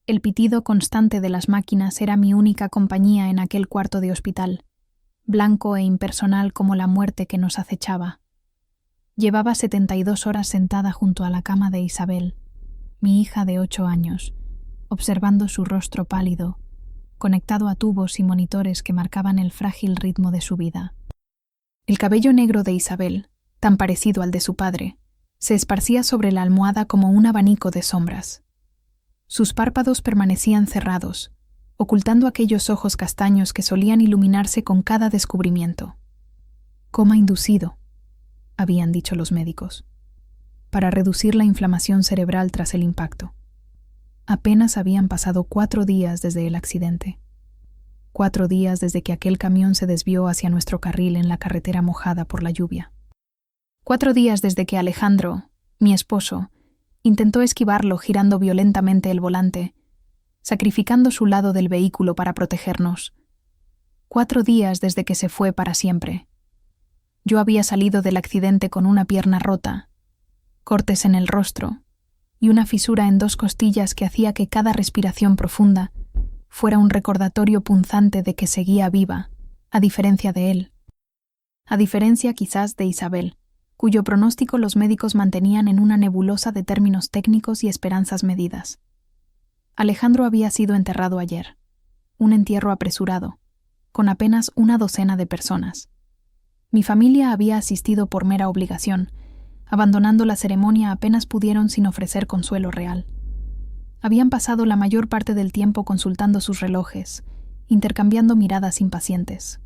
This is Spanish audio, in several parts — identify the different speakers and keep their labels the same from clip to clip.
Speaker 1: El pitido constante de las máquinas era mi única compañía en aquel cuarto de hospital, blanco e impersonal como la muerte que nos acechaba. Llevaba 72 horas sentada junto a la cama de Isabel, mi hija de 8 años, observando su rostro pálido, conectado a tubos y monitores que marcaban el frágil ritmo de su vida. El cabello negro de Isabel, tan parecido al de su padre, se esparcía sobre la almohada como un abanico de sombras. Sus párpados permanecían cerrados, ocultando aquellos ojos castaños que solían iluminarse con cada descubrimiento. Coma inducido, habían dicho los médicos, para reducir la inflamación cerebral tras el impacto. Apenas habían pasado 4 días desde el accidente. 4 días desde que aquel camión se desvió hacia nuestro carril en la carretera mojada por la lluvia. 4 días desde que Alejandro, mi esposo, intentó esquivarlo girando violentamente el volante, sacrificando su lado del vehículo para protegernos. 4 días desde que se fue para siempre. Yo había salido del accidente con una pierna rota, cortes en el rostro y una fisura en 2 costillas que hacía que cada respiración profunda fuera un recordatorio punzante de que seguía viva, a diferencia de él. A diferencia quizás de Isabel, cuyo pronóstico los médicos mantenían en una nebulosa de términos técnicos y esperanzas medidas. Alejandro había sido enterrado ayer, un entierro apresurado, con apenas 1 docena de personas. Mi familia había asistido por mera obligación, abandonando la ceremonia apenas pudieron sin ofrecer consuelo real. Habían pasado la mayor parte del tiempo consultando sus relojes, intercambiando miradas impacientes.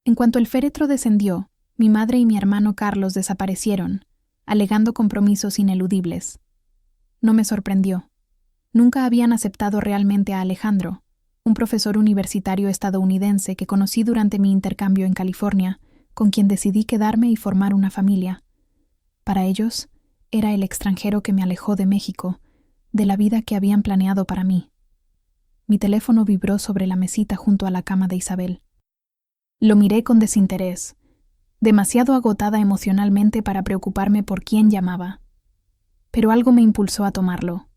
Speaker 1: En cuanto el féretro descendió, mi madre y mi hermano Carlos desaparecieron, alegando compromisos ineludibles. No me sorprendió. Nunca habían aceptado realmente a Alejandro, un profesor universitario estadounidense que conocí durante mi intercambio en California, con quien decidí quedarme y formar una familia. Para ellos, era el extranjero que me alejó de México, de la vida que habían planeado para mí. Mi teléfono vibró sobre la mesita junto a la cama de Isabel. Lo miré con desinterés, demasiado agotada emocionalmente para preocuparme por quién llamaba. Pero algo me impulsó a tomarlo.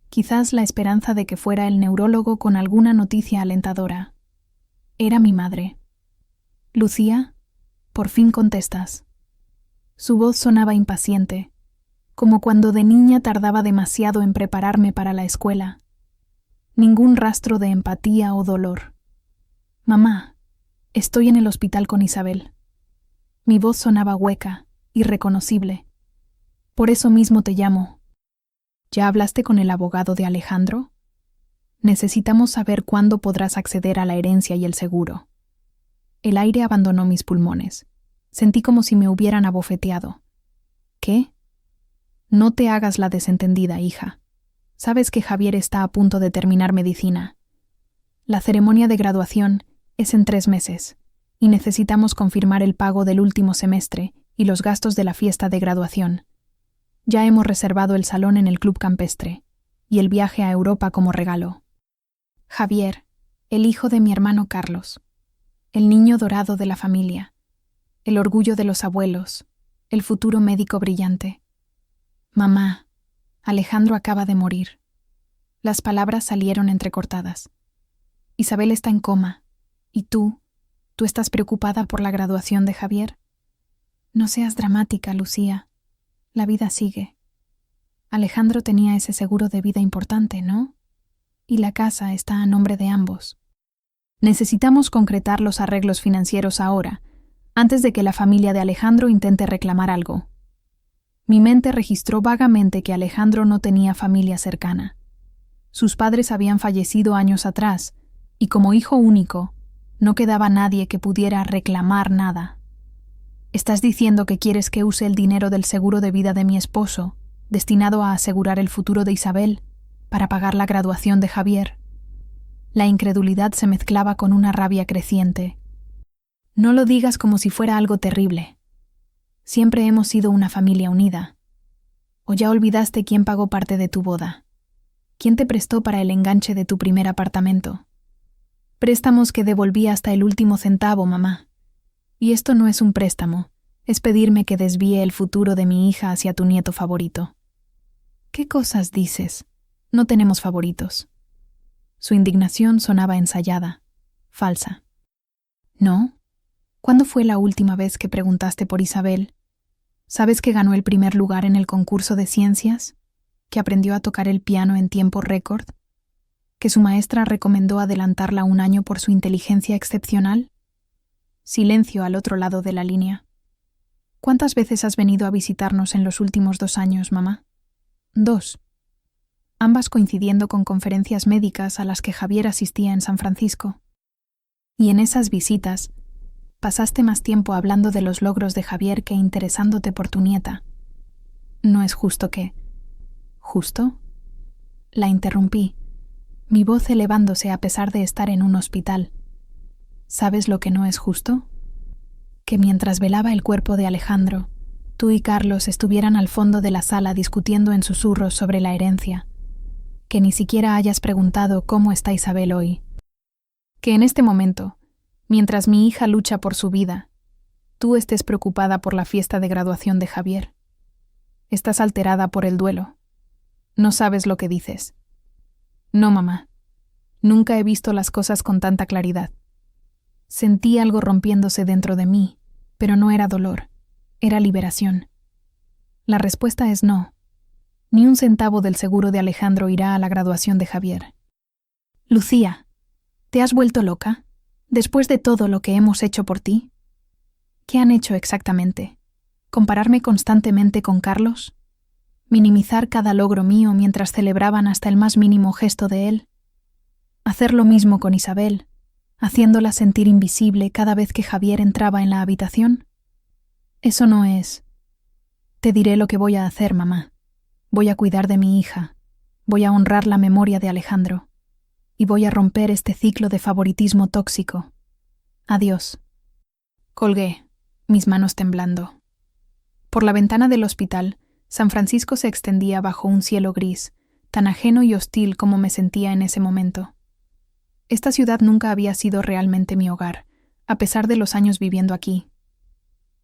Speaker 1: Quizás la esperanza de que fuera el neurólogo con alguna noticia alentadora. Era mi madre. «Lucía, por fin contestas». Su voz sonaba impaciente, como cuando de niña tardaba demasiado en prepararme para la escuela. Ningún rastro de empatía o dolor. «Mamá, estoy en el hospital con Isabel». Mi voz sonaba hueca, irreconocible. «Por eso mismo te llamo». «¿Ya hablaste con el abogado de Alejandro? Necesitamos saber cuándo podrás acceder a la herencia y el seguro». El aire abandonó mis pulmones. Sentí como si me hubieran abofeteado. «¿Qué? No te hagas la desentendida, hija. Sabes que Javier está a punto de terminar medicina. La ceremonia de graduación es en 3 meses, y necesitamos confirmar el pago del último semestre y los gastos de la fiesta de graduación. Ya hemos reservado el salón en el club campestre, y el viaje a Europa como regalo. Javier, el hijo de mi hermano Carlos, el niño dorado de la familia, el orgullo de los abuelos, el futuro médico brillante. Mamá, Alejandro acaba de morir». Las palabras salieron entrecortadas. «Isabel está en coma. ¿Y tú estás preocupada por la graduación de Javier?» «No seas dramática, Lucía. La vida sigue. Alejandro tenía ese seguro de vida importante, ¿no? Y la casa está a nombre de ambos. Necesitamos concretar los arreglos financieros ahora, antes de que la familia de Alejandro intente reclamar algo». Mi mente registró vagamente que Alejandro no tenía familia cercana. Sus padres habían fallecido años atrás, y como hijo único, no quedaba nadie que pudiera reclamar nada. «¿Estás diciendo que quieres que use el dinero del seguro de vida de mi esposo, destinado a asegurar el futuro de Isabel, para pagar la graduación de Javier?» La incredulidad se mezclaba con una rabia creciente. «No lo digas como si fuera algo terrible. Siempre hemos sido una familia unida. ¿O ya olvidaste quién pagó parte de tu boda? ¿Quién te prestó para el enganche de tu primer apartamento? Préstamos que devolví hasta el último centavo, mamá. Y esto no es un préstamo, es pedirme que desvíe el futuro de mi hija hacia tu nieto favorito». «¿Qué cosas dices? No tenemos favoritos. Su indignación sonaba ensayada, falsa. ¿No? ¿Cuándo fue la última vez que preguntaste por Isabel? ¿Sabes que ganó el primer lugar en el concurso de ciencias? ¿Que aprendió a tocar el piano en tiempo récord? ¿Que su maestra recomendó adelantarla un año por su inteligencia excepcional? Silencio al otro lado de la línea. ¿Cuántas veces has venido a visitarnos en los últimos 2 años, mamá? 2. Ambas coincidiendo con conferencias médicas a las que Javier asistía en San Francisco. Y en esas visitas, pasaste más tiempo hablando de los logros de Javier que interesándote por tu nieta. No es justo que... ¿Justo? La interrumpí, mi voz elevándose a pesar de estar en un hospital. ¿Sabes lo que no es justo? Que mientras velaba el cuerpo de Alejandro, tú y Carlos estuvieran al fondo de la sala discutiendo en susurros sobre la herencia. Que ni siquiera hayas preguntado cómo está Isabel hoy. Que en este momento, mientras mi hija lucha por su vida, tú estés preocupada por la fiesta de graduación de Javier. Estás alterada por el duelo. No sabes lo que dices. No, mamá. Nunca he visto las cosas con tanta claridad. Sentí algo rompiéndose dentro de mí, pero no era dolor, era liberación. La respuesta es no. Ni un centavo del seguro de Alejandro irá a la graduación de Javier. Lucía, ¿te has vuelto loca? Después de todo lo que hemos hecho por ti. ¿Qué han hecho exactamente? ¿Compararme constantemente con Carlos? ¿Minimizar cada logro mío mientras celebraban hasta el más mínimo gesto de él? ¿Hacer lo mismo con Isabel, haciéndola sentir invisible cada vez que Javier entraba en la habitación? Eso no es. Te diré lo que voy a hacer, mamá. Voy a cuidar de mi hija, voy a honrar la memoria de Alejandro, y voy a romper este ciclo de favoritismo tóxico. Adiós. Colgué, mis manos temblando. Por la ventana del hospital, San Francisco se extendía bajo un cielo gris, tan ajeno y hostil como me sentía en ese momento. Esta ciudad nunca había sido realmente mi hogar, a pesar de los años viviendo aquí.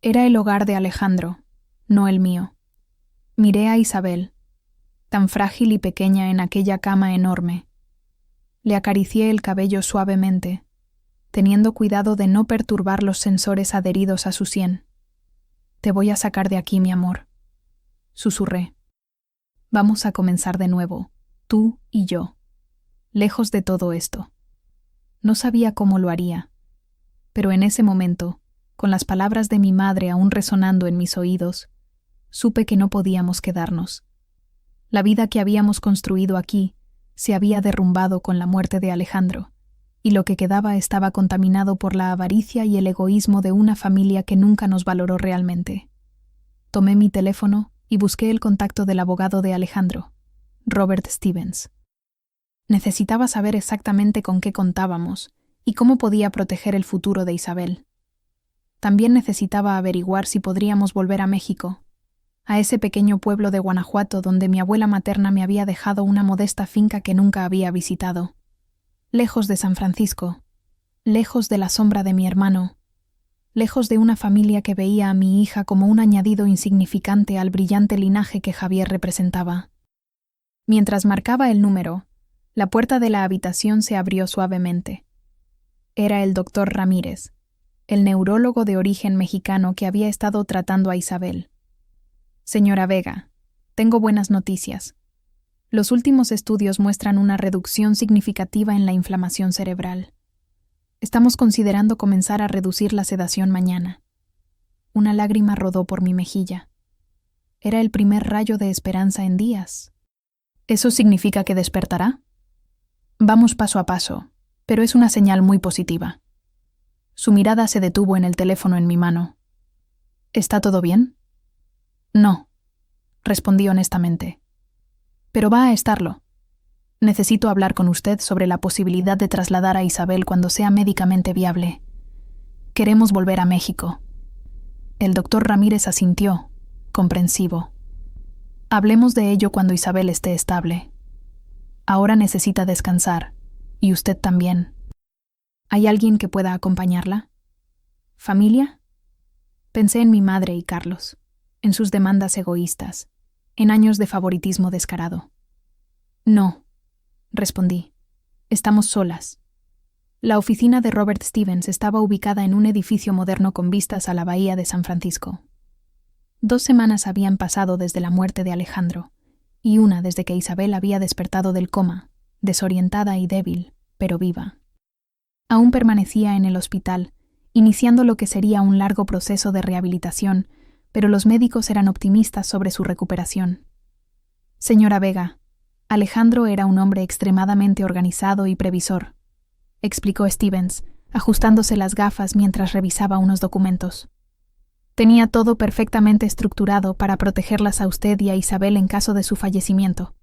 Speaker 1: Era el hogar de Alejandro, no el mío. Miré a Isabel, tan frágil y pequeña en aquella cama enorme. Le acaricié el cabello suavemente, teniendo cuidado de no perturbar los sensores adheridos a su sien. Te voy a sacar de aquí, mi amor, susurré. Vamos a comenzar de nuevo, tú y yo, lejos de todo esto. No sabía cómo lo haría, pero en ese momento, con las palabras de mi madre aún resonando en mis oídos, supe que no podíamos quedarnos. La vida que habíamos construido aquí se había derrumbado con la muerte de Alejandro, y lo que quedaba estaba contaminado por la avaricia y el egoísmo de una familia que nunca nos valoró realmente. Tomé mi teléfono y busqué el contacto del abogado de Alejandro, Robert Stevens. Necesitaba saber exactamente con qué contábamos y cómo podía proteger el futuro de Isabel. También necesitaba averiguar si podríamos volver a México, a ese pequeño pueblo de Guanajuato donde mi abuela materna me había dejado una modesta finca que nunca había visitado. Lejos de San Francisco, lejos de la sombra de mi hermano, lejos de una familia que veía a mi hija como un añadido insignificante al brillante linaje que Javier representaba. Mientras marcaba el número, la puerta de la habitación se abrió suavemente. Era el doctor Ramírez, el neurólogo de origen mexicano que había estado tratando a Isabel. Señora Vega, tengo buenas noticias. Los últimos estudios muestran una reducción significativa en la inflamación cerebral. Estamos considerando comenzar a reducir la sedación mañana. Una lágrima rodó por mi mejilla. Era el primer rayo de esperanza en días. ¿Eso significa que despertará? Vamos paso a paso, pero es una señal muy positiva. Su mirada se detuvo en el teléfono en mi mano. ¿Está todo bien? No, respondí honestamente. Pero va a estarlo. Necesito hablar con usted sobre la posibilidad de trasladar a Isabel cuando sea médicamente viable. Queremos volver a México. El doctor Ramírez asintió, comprensivo. Hablemos de ello cuando Isabel esté estable. Ahora necesita descansar, y usted también. ¿Hay alguien que pueda acompañarla? ¿Familia? Pensé en mi madre y Carlos, en sus demandas egoístas, en años de favoritismo descarado. No, respondí. Estamos solas. La oficina de Robert Stevens estaba ubicada en un edificio moderno con vistas a la bahía de San Francisco. 2 semanas habían pasado desde la muerte de Alejandro, y una desde que Isabel había despertado del coma, desorientada y débil, pero viva. Aún permanecía en el hospital, iniciando lo que sería un largo proceso de rehabilitación, pero los médicos eran optimistas sobre su recuperación. Señora Vega, Alejandro era un hombre extremadamente organizado y previsor, explicó Stevens, ajustándose las gafas mientras revisaba unos documentos. Tenía todo perfectamente estructurado para protegerlas a usted y a Isabel en caso de su fallecimiento.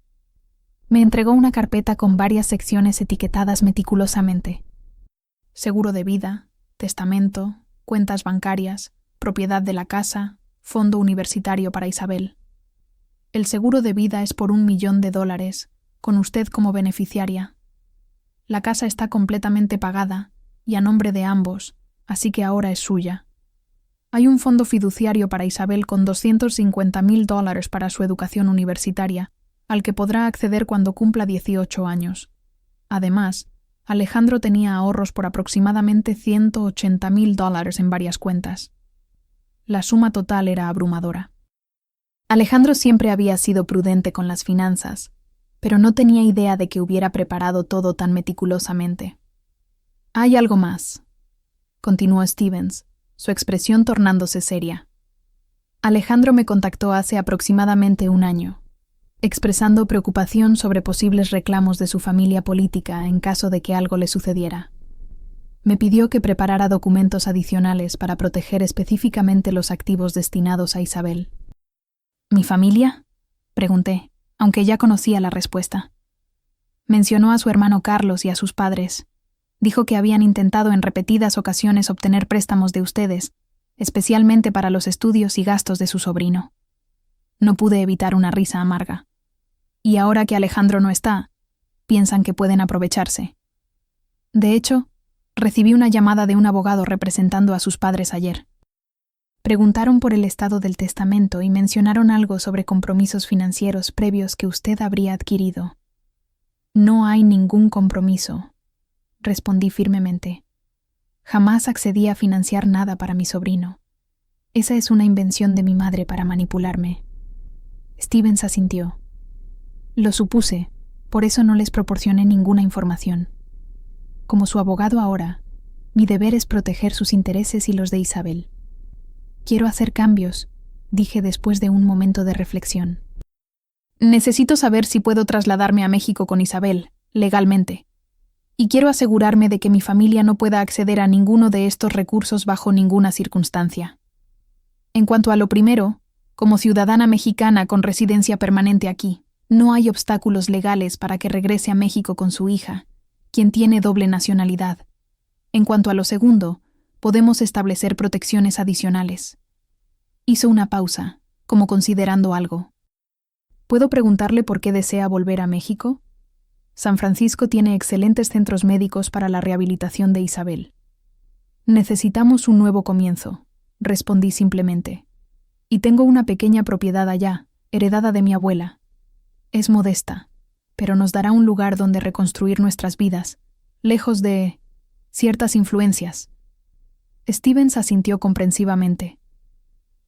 Speaker 1: Me entregó una carpeta con varias secciones etiquetadas meticulosamente. Seguro de vida, testamento, cuentas bancarias, propiedad de la casa, fondo universitario para Isabel. El seguro de vida es por $1 millón, con usted como beneficiaria. La casa está completamente pagada y a nombre de ambos, así que ahora es suya. Hay un fondo fiduciario para Isabel con $250,000 para su educación universitaria, al que podrá acceder cuando cumpla 18 años. Además, Alejandro tenía ahorros por aproximadamente $180,000 en varias cuentas. La suma total era abrumadora. Alejandro siempre había sido prudente con las finanzas, pero no tenía idea de que hubiera preparado todo tan meticulosamente. «Hay algo más», continuó Stevens, su expresión tornándose seria. «Alejandro me contactó hace aproximadamente 1 año, expresando preocupación sobre posibles reclamos de su familia política en caso de que algo le sucediera. Me pidió que preparara documentos adicionales para proteger específicamente los activos destinados a Isabel». «¿Mi familia?», pregunté, aunque ya conocía la respuesta. Mencionó a su hermano Carlos y a sus padres. Dijo que habían intentado en repetidas ocasiones obtener préstamos de ustedes, especialmente para los estudios y gastos de su sobrino. No pude evitar una risa amarga. Y ahora que Alejandro no está, piensan que pueden aprovecharse. De hecho, recibí una llamada de un abogado representando a sus padres ayer. Preguntaron por el estado del testamento y mencionaron algo sobre compromisos financieros previos que usted habría adquirido. «No hay ningún compromiso», respondí firmemente. «Jamás accedí a financiar nada para mi sobrino. Esa es una invención de mi madre para manipularme». Stevens asintió. «Lo supuse, por eso no les proporcioné ninguna información. Como su abogado ahora, mi deber es proteger sus intereses y los de Isabel. Quiero hacer cambios», dije después de un momento de reflexión. «Necesito saber si puedo trasladarme a México con Isabel, legalmente. Y quiero asegurarme de que mi familia no pueda acceder a ninguno de estos recursos bajo ninguna circunstancia. En cuanto a lo primero, como ciudadana mexicana con residencia permanente aquí, no hay obstáculos legales para que regrese a México con su hija, quien tiene doble nacionalidad. En cuanto a lo segundo, podemos establecer protecciones adicionales». Hizo una pausa, como considerando algo. «¿Puedo preguntarle por qué desea volver a México? San Francisco tiene excelentes centros médicos para la rehabilitación de Isabel». «Necesitamos un nuevo comienzo», respondí simplemente. «Y tengo una pequeña propiedad allá, heredada de mi abuela. Es modesta, pero nos dará un lugar donde reconstruir nuestras vidas, lejos de ciertas influencias». Stevens asintió comprensivamente.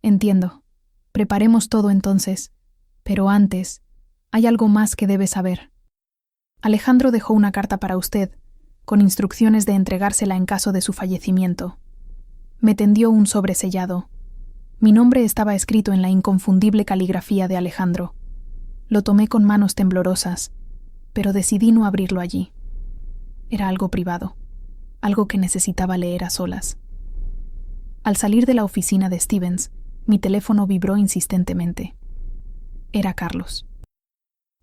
Speaker 1: «Entiendo. Preparemos todo entonces. Pero antes, hay algo más que debe saber. Alejandro dejó una carta para usted, con instrucciones de entregársela en caso de su fallecimiento. Me tendió un sobre sellado. Mi nombre estaba escrito en la inconfundible caligrafía de Alejandro. Lo tomé con manos temblorosas, pero decidí no abrirlo allí. Era algo privado, algo que necesitaba leer a solas». Al salir de la oficina de Stevens, mi teléfono vibró insistentemente. Era Carlos.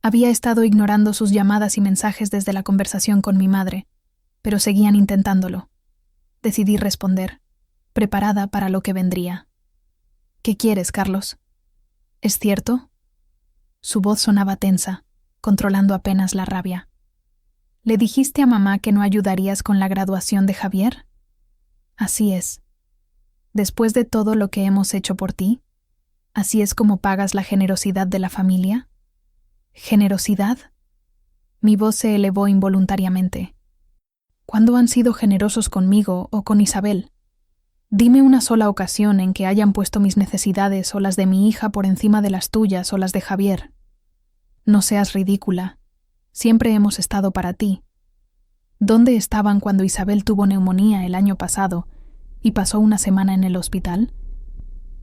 Speaker 1: Había estado ignorando sus llamadas y mensajes desde la conversación con mi madre, pero seguían intentándolo. Decidí responder, preparada para lo que vendría. «¿Qué quieres, Carlos? ¿Es cierto?» Su voz sonaba tensa, controlando apenas la rabia. «¿Le dijiste a mamá que no ayudarías con la graduación de Javier?» «Así es. Después de todo lo que hemos hecho por ti, ¿así es como pagas la generosidad de la familia?» «¿Generosidad?». Mi voz se elevó involuntariamente. ¿Cuándo han sido generosos conmigo o con Isabel? Dime una sola ocasión en que hayan puesto mis necesidades o las de mi hija por encima de las tuyas o las de Javier. No seas ridícula. Siempre hemos estado para ti. ¿Dónde estaban cuando Isabel tuvo neumonía el año pasado y pasó una semana en el hospital?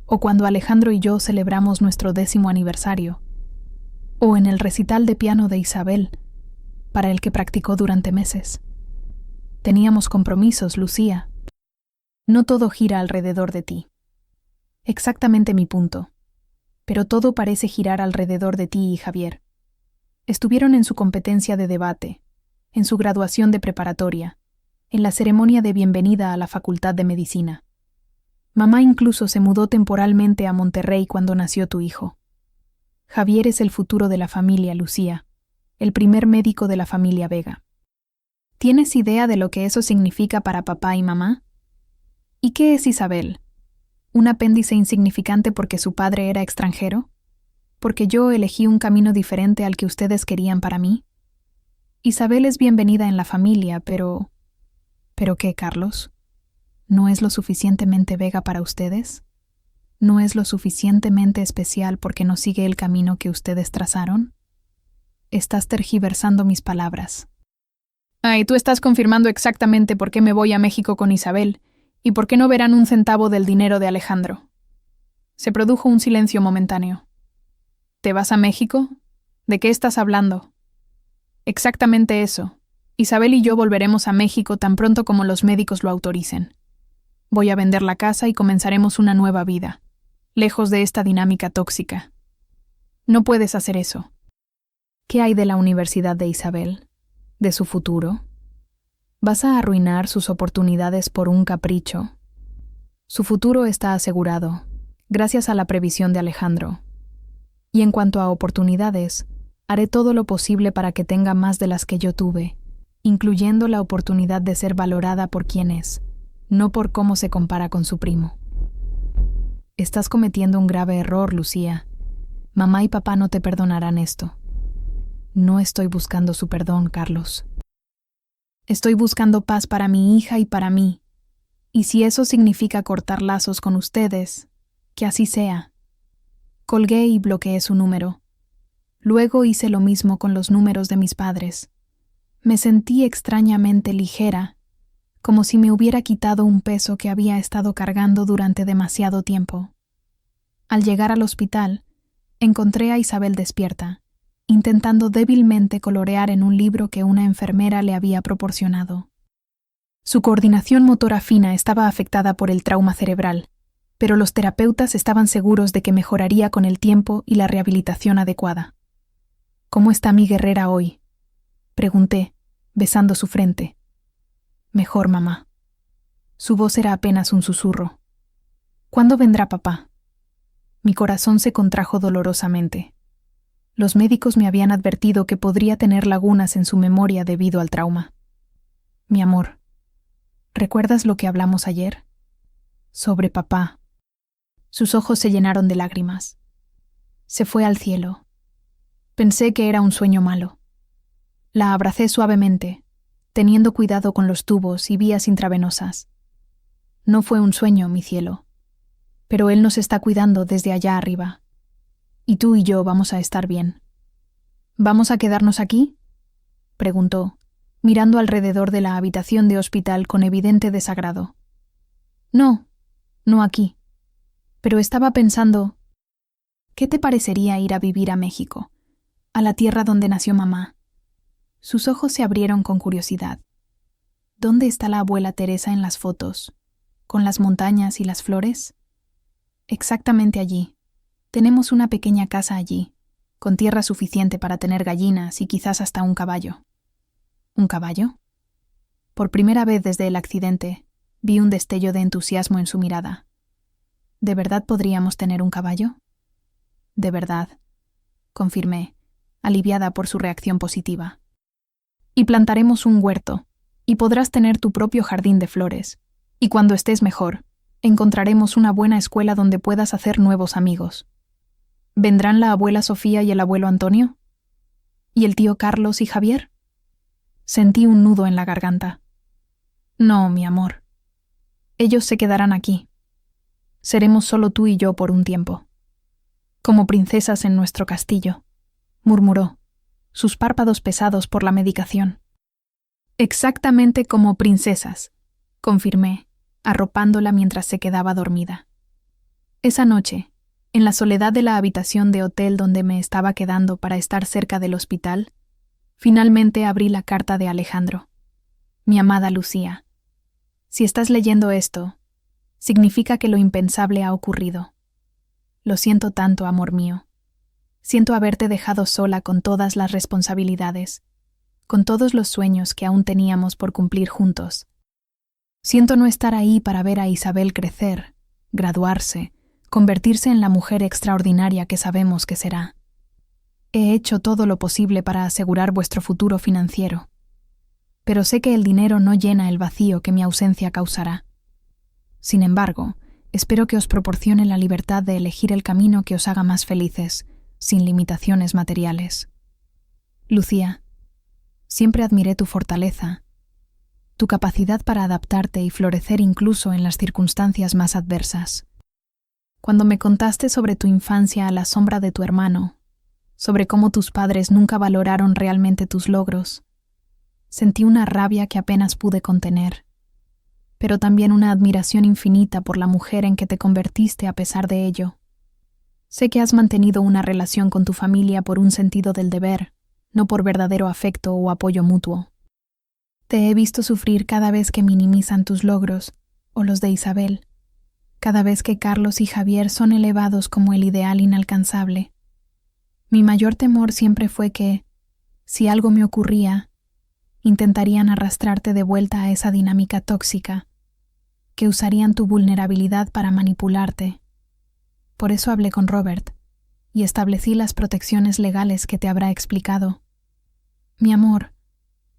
Speaker 1: ¿O cuando Alejandro y yo celebramos nuestro 10º aniversario? ¿O en el recital de piano de Isabel, para el que practicó durante meses? Teníamos compromisos, Lucía. No todo gira alrededor de ti. Exactamente mi punto. Pero todo parece girar alrededor de ti y Javier. Estuvieron en su competencia de debate, en su graduación de preparatoria, en la ceremonia de bienvenida a la Facultad de Medicina. Mamá incluso se mudó temporalmente a Monterrey cuando nació tu hijo. Javier es el futuro de la familia, Lucía, el primer médico de la familia Vega. ¿Tienes idea de lo que eso significa para papá y mamá? ¿Y qué es Isabel? ¿Un apéndice insignificante porque su padre era extranjero? ¿Porque yo elegí un camino diferente al que ustedes querían para mí? Isabel es bienvenida en la familia, pero... ¿Pero qué, Carlos? ¿No es lo suficientemente Vega para ustedes? ¿No es lo suficientemente especial porque no sigue el camino que ustedes trazaron? Estás tergiversando mis palabras. Y tú estás confirmando exactamente por qué me voy a México con Isabel y por qué no verán un centavo del dinero de Alejandro. Se produjo un silencio momentáneo. ¿Te vas a México? ¿De qué estás hablando? Exactamente eso. Isabel y yo volveremos a México tan pronto como los médicos lo autoricen. Voy a vender la casa y comenzaremos una nueva vida, lejos de esta dinámica tóxica. No puedes hacer eso. ¿Qué hay de la universidad de Isabel? ¿De su futuro? ¿Vas a arruinar sus oportunidades por un capricho? Su futuro está asegurado, gracias a la previsión de Alejandro. Y en cuanto a oportunidades, haré todo lo posible para que tenga más de las que yo tuve, incluyendo la oportunidad de ser valorada por quien es, no por cómo se compara con su primo. Estás cometiendo un grave error, Lucía. Mamá y papá no te perdonarán esto. No estoy buscando su perdón, Carlos. Estoy buscando paz para mi hija y para mí. Y si eso significa cortar lazos con ustedes, que así sea. Colgué y bloqueé su número. Luego hice lo mismo con los números de mis padres. Me sentí extrañamente ligera, como si me hubiera quitado un peso que había estado cargando durante demasiado tiempo. Al llegar al hospital, encontré a Isabel despierta, intentando débilmente colorear en un libro que una enfermera le había proporcionado. Su coordinación motora fina estaba afectada por el trauma cerebral, pero los terapeutas estaban seguros de que mejoraría con el tiempo y la rehabilitación adecuada. ¿Cómo está mi guerrera hoy?, pregunté, besando su frente. Mejor, mamá. Su voz era apenas un susurro. ¿Cuándo vendrá papá? Mi corazón se contrajo dolorosamente. Los médicos me habían advertido que podría tener lagunas en su memoria debido al trauma. Mi amor, ¿recuerdas lo que hablamos ayer? Sobre papá. Sus ojos se llenaron de lágrimas. Se fue al cielo. Pensé que era un sueño malo. La abracé suavemente, teniendo cuidado con los tubos y vías intravenosas. No fue un sueño, mi cielo. Pero él nos está cuidando desde allá arriba. Y tú y yo vamos a estar bien. ¿Vamos a quedarnos aquí?, preguntó, mirando alrededor de la habitación de hospital con evidente desagrado. No, no aquí. Pero estaba pensando, ¿qué te parecería ir a vivir a México, a la tierra donde nació mamá? Sus ojos se abrieron con curiosidad. ¿Dónde está la abuela Teresa en las fotos? ¿Con las montañas y las flores? Exactamente allí. Tenemos una pequeña casa allí, con tierra suficiente para tener gallinas y quizás hasta un caballo. ¿Un caballo? Por primera vez desde el accidente, vi un destello de entusiasmo en su mirada. ¿De verdad podríamos tener un caballo? De verdad, confirmé, aliviada por su reacción positiva. Y plantaremos un huerto, y podrás tener tu propio jardín de flores, y cuando estés mejor, encontraremos una buena escuela donde puedas hacer nuevos amigos. ¿Vendrán la abuela Sofía y el abuelo Antonio? ¿Y el tío Carlos y Javier? Sentí un nudo en la garganta. No, mi amor. Ellos se quedarán aquí. Seremos solo tú y yo por un tiempo. Como princesas en nuestro castillo, murmuró, sus párpados pesados por la medicación. Exactamente como princesas, confirmé, arropándola mientras se quedaba dormida. Esa noche, en la soledad de la habitación de hotel donde me estaba quedando para estar cerca del hospital, finalmente abrí la carta de Alejandro. Mi amada Lucía, si estás leyendo esto, significa que lo impensable ha ocurrido. Lo siento tanto, amor mío. Siento haberte dejado sola con todas las responsabilidades, con todos los sueños que aún teníamos por cumplir juntos. Siento no estar ahí para ver a Isabel crecer, graduarse, convertirse en la mujer extraordinaria que sabemos que será. He hecho todo lo posible para asegurar vuestro futuro financiero, pero sé que el dinero no llena el vacío que mi ausencia causará. Sin embargo, espero que os proporcione la libertad de elegir el camino que os haga más felices, sin limitaciones materiales. Lucía, siempre admiré tu fortaleza, tu capacidad para adaptarte y florecer incluso en las circunstancias más adversas. Cuando me contaste sobre tu infancia a la sombra de tu hermano, sobre cómo tus padres nunca valoraron realmente tus logros, sentí una rabia que apenas pude contener, pero también una admiración infinita por la mujer en que te convertiste a pesar de ello. Sé que has mantenido una relación con tu familia por un sentido del deber, no por verdadero afecto o apoyo mutuo. Te he visto sufrir cada vez que minimizan tus logros, o los de Isabel, cada vez que Carlos y Javier son elevados como el ideal inalcanzable. Mi mayor temor siempre fue que, si algo me ocurría, intentarían arrastrarte de vuelta a esa dinámica tóxica, que usarían tu vulnerabilidad para manipularte. Por eso hablé con Robert y establecí las protecciones legales que te habrá explicado. Mi amor,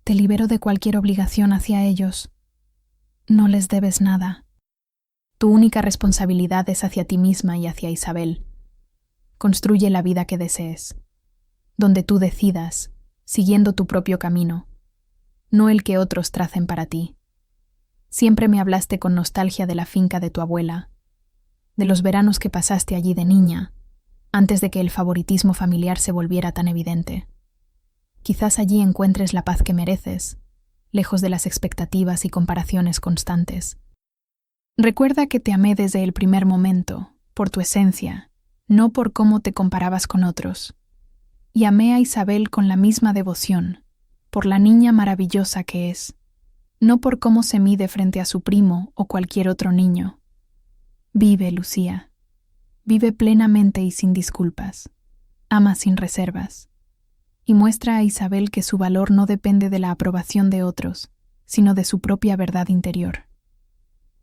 Speaker 1: te libero de cualquier obligación hacia ellos. No les debes nada. Tu única responsabilidad es hacia ti misma y hacia Isabel. Construye la vida que desees, donde tú decidas, siguiendo tu propio camino, no el que otros tracen para ti. Siempre me hablaste con nostalgia de la finca de tu abuela, de los veranos que pasaste allí de niña, antes de que el favoritismo familiar se volviera tan evidente. Quizás allí encuentres la paz que mereces, lejos de las expectativas y comparaciones constantes. Recuerda que te amé desde el primer momento, por tu esencia, no por cómo te comparabas con otros. Y amé a Isabel con la misma devoción, por la niña maravillosa que es, no por cómo se mide frente a su primo o cualquier otro niño. Vive, Lucía. Vive plenamente y sin disculpas. Ama sin reservas. Y muestra a Isabel que su valor no depende de la aprobación de otros, sino de su propia verdad interior.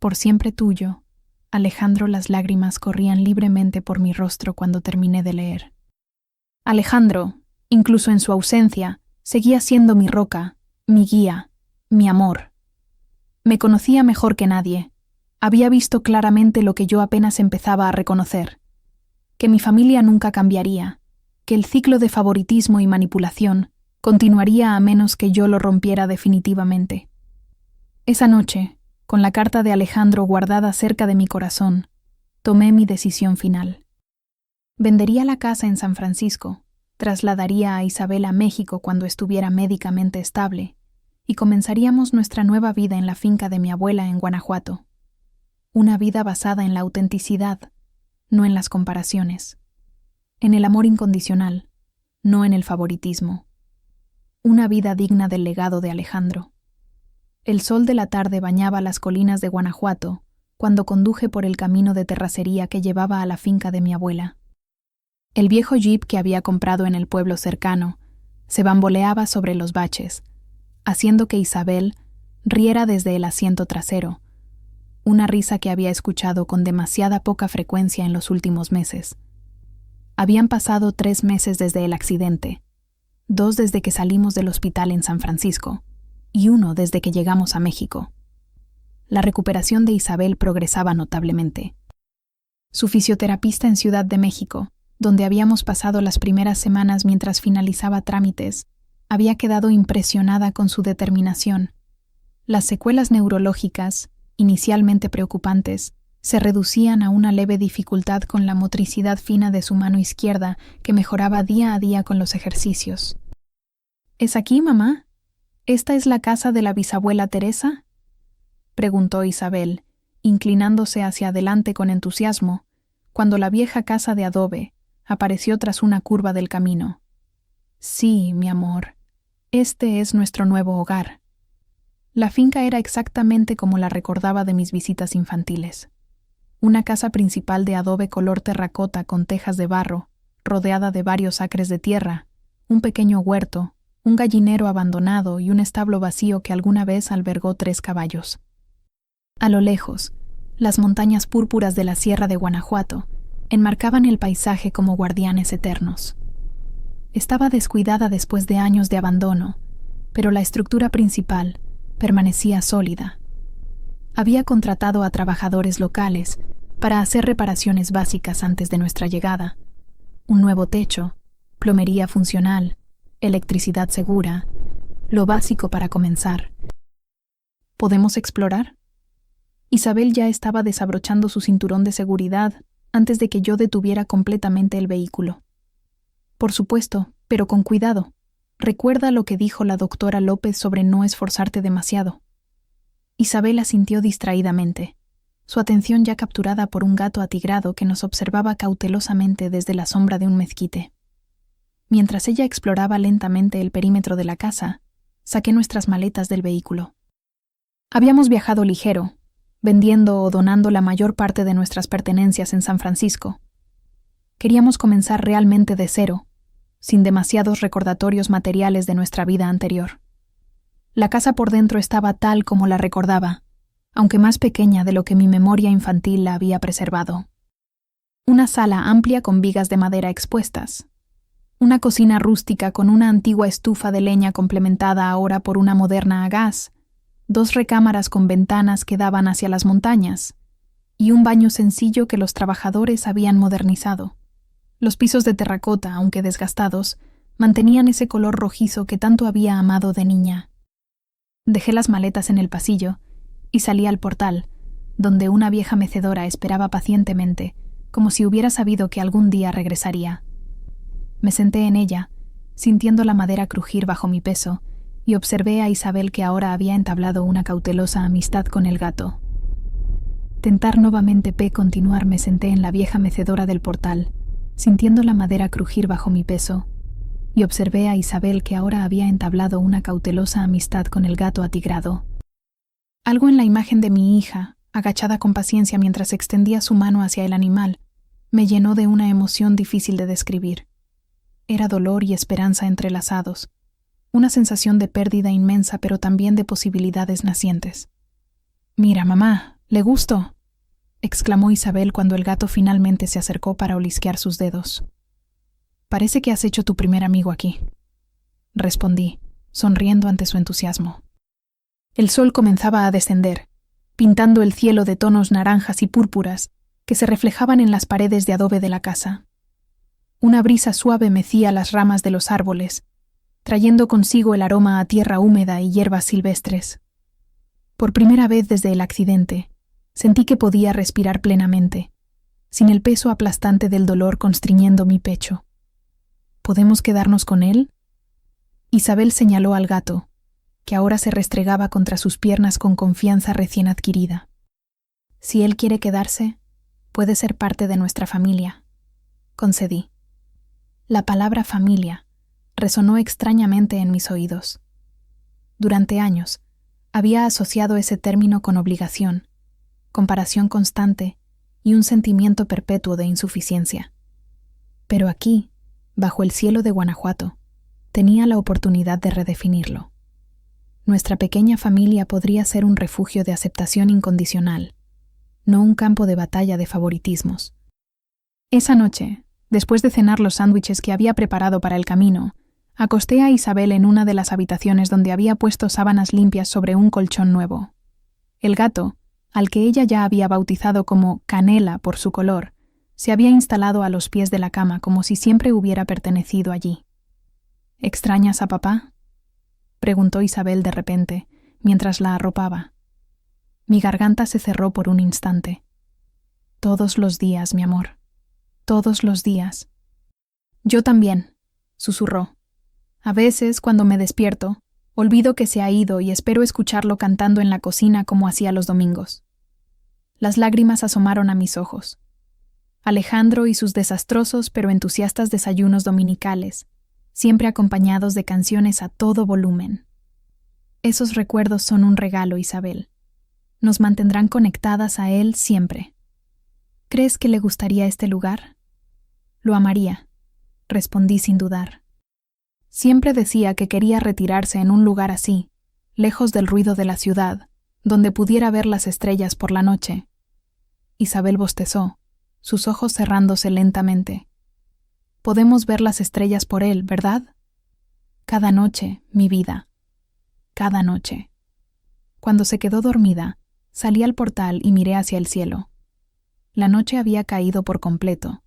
Speaker 1: Por siempre tuyo, Alejandro. Las lágrimas corrían libremente por mi rostro cuando terminé de leer. Alejandro, incluso en su ausencia, seguía siendo mi roca, mi guía, mi amor. Me conocía mejor que nadie. Había visto claramente lo que yo apenas empezaba a reconocer, que mi familia nunca cambiaría, que el ciclo de favoritismo y manipulación continuaría a menos que yo lo rompiera definitivamente. Esa noche, con la carta de Alejandro guardada cerca de mi corazón, tomé mi decisión final. Vendería la casa en San Francisco, trasladaría a Isabel a México cuando estuviera médicamente estable, y comenzaríamos nuestra nueva vida en la finca de mi abuela en Guanajuato. Una vida basada en la autenticidad, no en las comparaciones. En el amor incondicional, no en el favoritismo. Una vida digna del legado de Alejandro. El sol de la tarde bañaba las colinas de Guanajuato cuando conduje por el camino de terracería que llevaba a la finca de mi abuela. El viejo jeep que había comprado en el pueblo cercano se bamboleaba sobre los baches, haciendo que Isabel riera desde el asiento trasero, una risa que había escuchado con demasiada poca frecuencia en los últimos meses. Habían pasado 3 meses desde el accidente, 2 desde que salimos del hospital en San Francisco y 1 desde que llegamos a México. La recuperación de Isabel progresaba notablemente. Su fisioterapista en Ciudad de México, donde habíamos pasado las primeras semanas mientras finalizaba trámites, Había quedado impresionada con su determinación. Las secuelas neurológicas, inicialmente preocupantes, se reducían a una leve dificultad con la motricidad fina de su mano izquierda que mejoraba día a día con los ejercicios. ¿Es aquí, mamá? ¿Esta es la casa de la bisabuela Teresa?, preguntó Isabel, inclinándose hacia adelante con entusiasmo, cuando la vieja casa de adobe apareció tras una curva del camino. Sí, mi amor, este es nuestro nuevo hogar. La finca era exactamente como la recordaba de mis visitas infantiles. Una casa principal de adobe color terracota con tejas de barro, rodeada de varios acres de tierra, un pequeño huerto, un gallinero abandonado y un establo vacío que alguna vez albergó 3 caballos. A lo lejos, las montañas púrpuras de la Sierra de Guanajuato enmarcaban el paisaje como guardianes eternos. Estaba descuidada después de años de abandono, pero la estructura principal permanecía sólida. Había contratado a trabajadores locales para hacer reparaciones básicas antes de nuestra llegada. Un nuevo techo, plomería funcional, electricidad segura, lo básico para comenzar. ¿Podemos explorar? Isabel ya estaba desabrochando su cinturón de seguridad antes de que yo detuviera completamente el vehículo. Por supuesto, pero con cuidado. Recuerda lo que dijo la doctora López sobre no esforzarte demasiado. Isabel asintió distraídamente, su atención ya capturada por un gato atigrado que nos observaba cautelosamente desde la sombra de un mezquite. Mientras ella exploraba lentamente el perímetro de la casa, saqué nuestras maletas del vehículo. Habíamos viajado ligero, vendiendo o donando la mayor parte de nuestras pertenencias en San Francisco. Queríamos comenzar realmente de cero, sin demasiados recordatorios materiales de nuestra vida anterior. La casa por dentro estaba tal como la recordaba, aunque más pequeña de lo que mi memoria infantil la había preservado. Una sala amplia con vigas de madera expuestas. Una cocina rústica con una antigua estufa de leña complementada ahora por una moderna a gas, 2 recámaras con ventanas que daban hacia las montañas, y un baño sencillo que los trabajadores habían modernizado. Los pisos de terracota, aunque desgastados, mantenían ese color rojizo que tanto había amado de niña. Dejé las maletas en el pasillo y salí al portal, donde una vieja mecedora esperaba pacientemente, como si hubiera sabido que algún día regresaría. Me senté en ella, sintiendo la madera crujir bajo mi peso, y observé a Isabel que ahora había entablado una cautelosa amistad con el gato. Tentar nuevamente continuar me senté en la vieja mecedora del portal, sintiendo la madera crujir bajo mi peso, y observé a Isabel que ahora había entablado una cautelosa amistad con el gato atigrado. Algo en la imagen de mi hija, agachada con paciencia mientras extendía su mano hacia el animal, me llenó de una emoción difícil de describir. Era dolor y esperanza entrelazados, una sensación de pérdida inmensa pero también de posibilidades nacientes. «Mira, mamá, ¿le gusto?», exclamó Isabel cuando el gato finalmente se acercó para olisquear sus dedos. «Parece que has hecho tu primer amigo aquí», respondí, sonriendo ante su entusiasmo. El sol comenzaba a descender, pintando el cielo de tonos naranjas y púrpuras que se reflejaban en las paredes de adobe de la casa. Una brisa suave mecía las ramas de los árboles, trayendo consigo el aroma a tierra húmeda y hierbas silvestres. Por primera vez desde el accidente, sentí que podía respirar plenamente, sin el peso aplastante del dolor constriñendo mi pecho. ¿Podemos quedarnos con él? Isabel señaló al gato, que ahora se restregaba contra sus piernas con confianza recién adquirida. Si él quiere quedarse, puede ser parte de nuestra familia, concedí. La palabra familia resonó extrañamente en mis oídos. Durante años, había asociado ese término con obligación, comparación constante y un sentimiento perpetuo de insuficiencia. Pero aquí, bajo el cielo de Guanajuato, tenía la oportunidad de redefinirlo. Nuestra pequeña familia podría ser un refugio de aceptación incondicional, no un campo de batalla de favoritismos. Esa noche, después de cenar los sándwiches que había preparado para el camino, acosté a Isabel en una de las habitaciones donde había puesto sábanas limpias sobre un colchón nuevo. El gato, al que ella ya había bautizado como Canela por su color, se había instalado a los pies de la cama como si siempre hubiera pertenecido allí. ¿Extrañas a papá?, preguntó Isabel de repente, mientras la arropaba. Mi garganta se cerró por un instante. Todos los días, mi amor. Todos los días. Yo también, susurró. A veces, cuando me despierto, olvido que se ha ido y espero escucharlo cantando en la cocina como hacía los domingos. Las lágrimas asomaron a mis ojos. Alejandro y sus desastrosos pero entusiastas desayunos dominicales, siempre acompañados de canciones a todo volumen. Esos recuerdos son un regalo, Isabel. Nos mantendrán conectadas a él siempre. ¿Crees que le gustaría este lugar? Lo amaría, respondí sin dudar. Siempre decía que quería retirarse en un lugar así, lejos del ruido de la ciudad, donde pudiera ver las estrellas por la noche. Isabel bostezó, sus ojos cerrándose lentamente. Podemos ver las estrellas por él, ¿verdad? Cada noche, mi vida. Cada noche. Cuando se quedó dormida, salí al portal y miré hacia el cielo. La noche había caído por completo,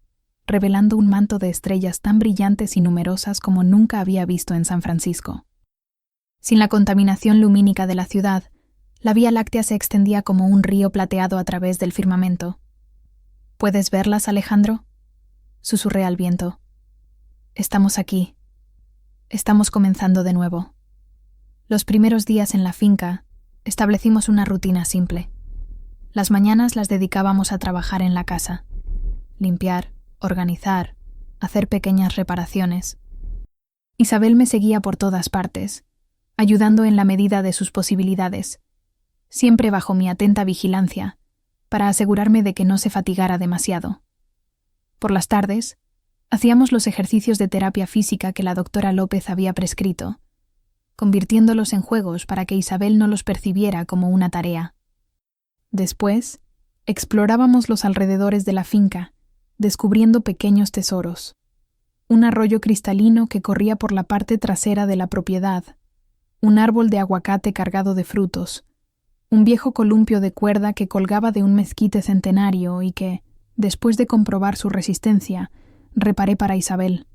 Speaker 1: revelando un manto de estrellas tan brillantes y numerosas como nunca había visto en San Francisco. Sin la contaminación lumínica de la ciudad, la Vía Láctea se extendía como un río plateado a través del firmamento. ¿Puedes verlas, Alejandro?, susurré al viento. Estamos aquí. Estamos comenzando de nuevo. Los primeros días en la finca, establecimos una rutina simple. Las mañanas las dedicábamos a trabajar en la casa. Limpiar, organizar, hacer pequeñas reparaciones. Isabel me seguía por todas partes, ayudando en la medida de sus posibilidades, siempre bajo mi atenta vigilancia, para asegurarme de que no se fatigara demasiado. Por las tardes, hacíamos los ejercicios de terapia física que la doctora López había prescrito, convirtiéndolos en juegos para que Isabel no los percibiera como una tarea. Después, explorábamos los alrededores de la finca, descubriendo pequeños tesoros. Un arroyo cristalino que corría por la parte trasera de la propiedad, un árbol de aguacate cargado de frutos, un viejo columpio de cuerda que colgaba de un mezquite centenario y que, después de comprobar su resistencia, reparé para Isabel.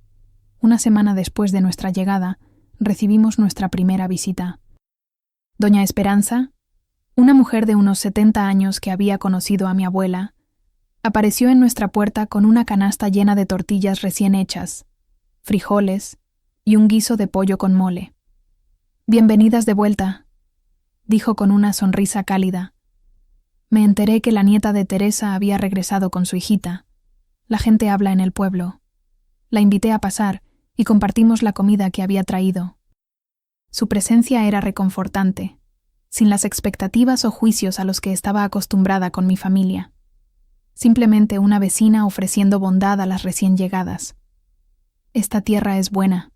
Speaker 1: Una semana después de nuestra llegada, recibimos nuestra primera visita. Doña Esperanza, una mujer de unos 70 años que había conocido a mi abuela, apareció en nuestra puerta con una canasta llena de tortillas recién hechas, frijoles y un guiso de pollo con mole. «Bienvenidas de vuelta», dijo con una sonrisa cálida. Me enteré que la nieta de Teresa había regresado con su hijita. La gente habla en el pueblo. La invité a pasar y compartimos la comida que había traído. Su presencia era reconfortante, sin las expectativas o juicios a los que estaba acostumbrada con mi familia. Simplemente una vecina ofreciendo bondad a las recién llegadas. «Esta tierra es buena»,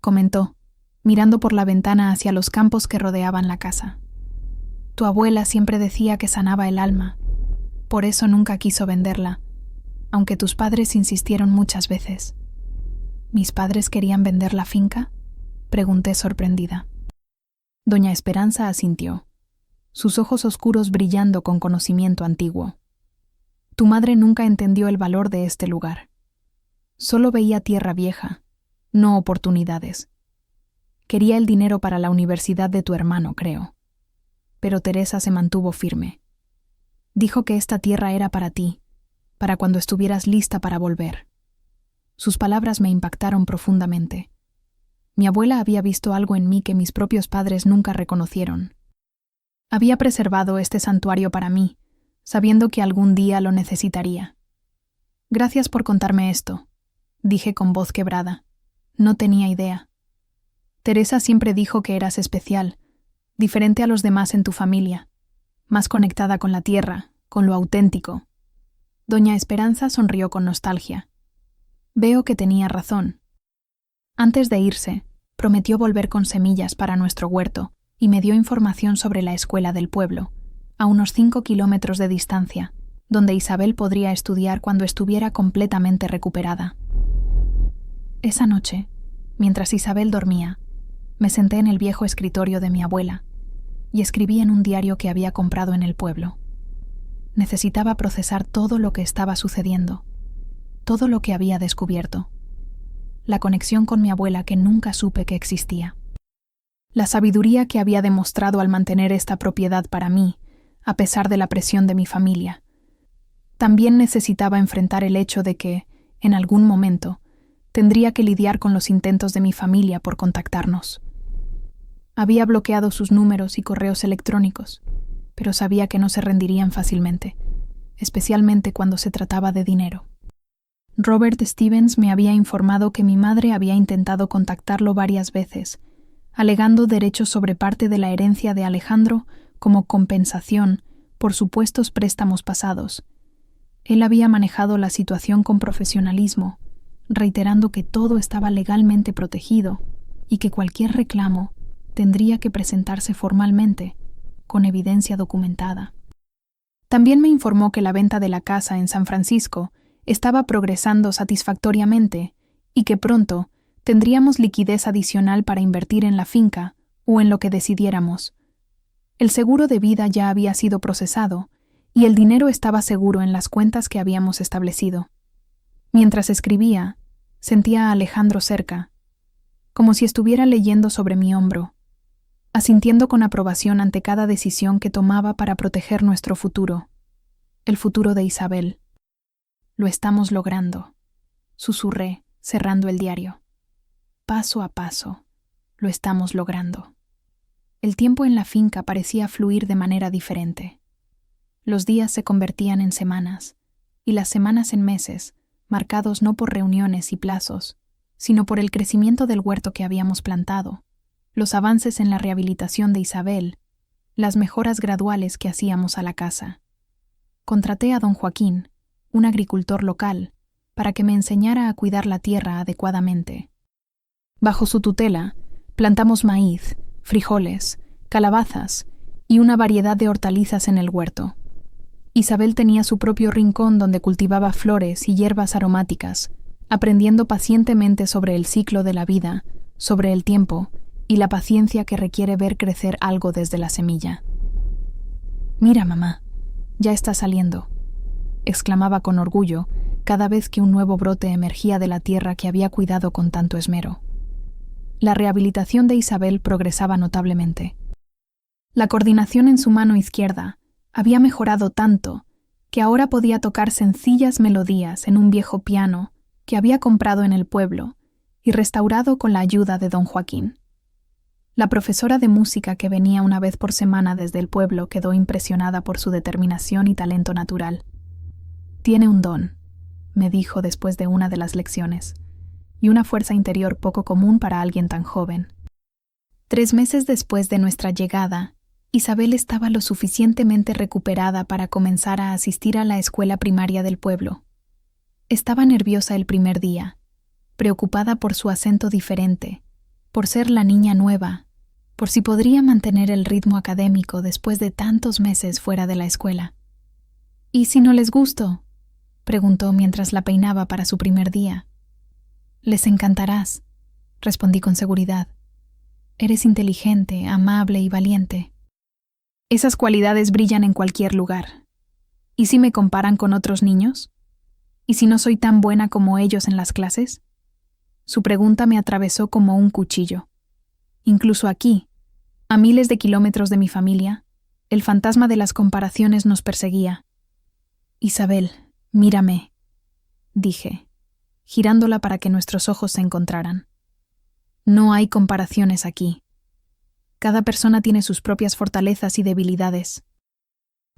Speaker 1: comentó, mirando por la ventana hacia los campos que rodeaban la casa. «Tu abuela siempre decía que sanaba el alma. Por eso nunca quiso venderla, aunque tus padres insistieron muchas veces». «¿Mis padres querían vender la finca?», pregunté sorprendida. Doña Esperanza asintió, sus ojos oscuros brillando con conocimiento antiguo. «Tu madre nunca entendió el valor de este lugar. Solo veía tierra vieja, no oportunidades. Quería el dinero para la universidad de tu hermano, creo. Pero Teresa se mantuvo firme. Dijo que esta tierra era para ti, para cuando estuvieras lista para volver». Sus palabras me impactaron profundamente. Mi abuela había visto algo en mí que mis propios padres nunca reconocieron. Había preservado este santuario para mí, sabiendo que algún día lo necesitaría. «Gracias por contarme esto», dije con voz quebrada. No tenía idea. Teresa siempre dijo que eras especial, diferente a los demás en tu familia, más conectada con la tierra, con lo auténtico. Doña Esperanza sonrió con nostalgia. Veo que tenía razón. Antes de irse, prometió volver con semillas para nuestro huerto y me dio información sobre la escuela del pueblo, a unos 5 kilómetros de distancia, donde Isabel podría estudiar cuando estuviera completamente recuperada. Esa noche, mientras Isabel dormía, me senté en el viejo escritorio de mi abuela y escribí en un diario que había comprado en el pueblo. Necesitaba procesar todo lo que estaba sucediendo, todo lo que había descubierto, la conexión con mi abuela que nunca supe que existía. la sabiduría que había demostrado al mantener esta propiedad para mí, a pesar de la presión de mi familia. También necesitaba enfrentar el hecho de que, en algún momento, tendría que lidiar con los intentos de mi familia por contactarnos. Había bloqueado sus números y correos electrónicos, pero sabía que no se rendirían fácilmente, especialmente cuando se trataba de dinero. Robert Stevens me había informado que mi madre había intentado contactarlo varias veces, alegando derechos sobre parte de la herencia de Alejandro como compensación por supuestos préstamos pasados. Él había manejado la situación con profesionalismo, reiterando que todo estaba legalmente protegido y que cualquier reclamo tendría que presentarse formalmente, con evidencia documentada. También me informó que la venta de la casa en San Francisco estaba progresando satisfactoriamente y que pronto tendríamos liquidez adicional para invertir en la finca o en lo que decidiéramos. El seguro de vida ya había sido procesado y el dinero estaba seguro en las cuentas que habíamos establecido. Mientras escribía, sentía a Alejandro cerca, como si estuviera leyendo sobre mi hombro, asintiendo con aprobación ante cada decisión que tomaba para proteger nuestro futuro, el futuro de Isabel. Lo estamos logrando, susurré, cerrando el diario. Paso a paso, lo estamos logrando. El tiempo en la finca parecía fluir de manera diferente. Los días se convertían en semanas, y las semanas en meses, marcados no por reuniones y plazos, sino por el crecimiento del huerto que habíamos plantado, los avances en la rehabilitación de Isabel, las mejoras graduales que hacíamos a la casa. Contraté a don Joaquín, un agricultor local, para que me enseñara a cuidar la tierra adecuadamente. Bajo su tutela, plantamos maíz, frijoles, calabazas y una variedad de hortalizas en el huerto. Isabel tenía su propio rincón donde cultivaba flores y hierbas aromáticas, aprendiendo pacientemente sobre el ciclo de la vida, sobre el tiempo y la paciencia que requiere ver crecer algo desde la semilla. «Mira, mamá, ya está saliendo», exclamaba con orgullo cada vez que un nuevo brote emergía de la tierra que había cuidado con tanto esmero. La rehabilitación de Isabel progresaba notablemente. La coordinación en su mano izquierda había mejorado tanto que ahora podía tocar sencillas melodías en un viejo piano que había comprado en el pueblo y restaurado con la ayuda de don Joaquín. La profesora de música que venía una vez por semana desde el pueblo quedó impresionada por su determinación y talento natural. «Tiene un don», me dijo después de una de las lecciones, y una fuerza interior poco común para alguien tan joven. 3 meses después de nuestra llegada, Isabel estaba lo suficientemente recuperada para comenzar a asistir a la escuela primaria del pueblo. Estaba nerviosa el primer día, preocupada por su acento diferente, por ser la niña nueva, por si podría mantener el ritmo académico después de tantos meses fuera de la escuela. «¿Y si no les gusto?», preguntó mientras la peinaba para su primer día. «Les encantarás», respondí con seguridad. «Eres inteligente, amable y valiente. Esas cualidades brillan en cualquier lugar. ¿Y si me comparan con otros niños? ¿Y si no soy tan buena como ellos en las clases?». Su pregunta me atravesó como un cuchillo. Incluso aquí, a miles de kilómetros de mi familia, el fantasma de las comparaciones nos perseguía. «Isabel, mírame», dije, girándola para que nuestros ojos se encontraran. «No hay comparaciones aquí. Cada persona tiene sus propias fortalezas y debilidades.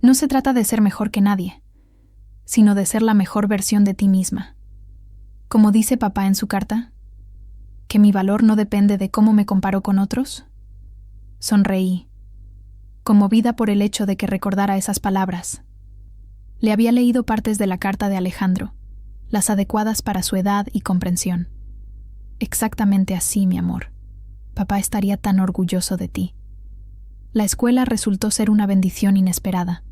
Speaker 1: No se trata de ser mejor que nadie, sino de ser la mejor versión de ti misma. Como dice papá en su carta, ¿que mi valor no depende de cómo me comparo con otros?». Sonreí, conmovida por el hecho de que recordara esas palabras. Le había leído partes de la carta de Alejandro, las adecuadas para su edad y comprensión. «Exactamente así, mi amor. Papá estaría tan orgulloso de ti». La escuela resultó ser una bendición inesperada.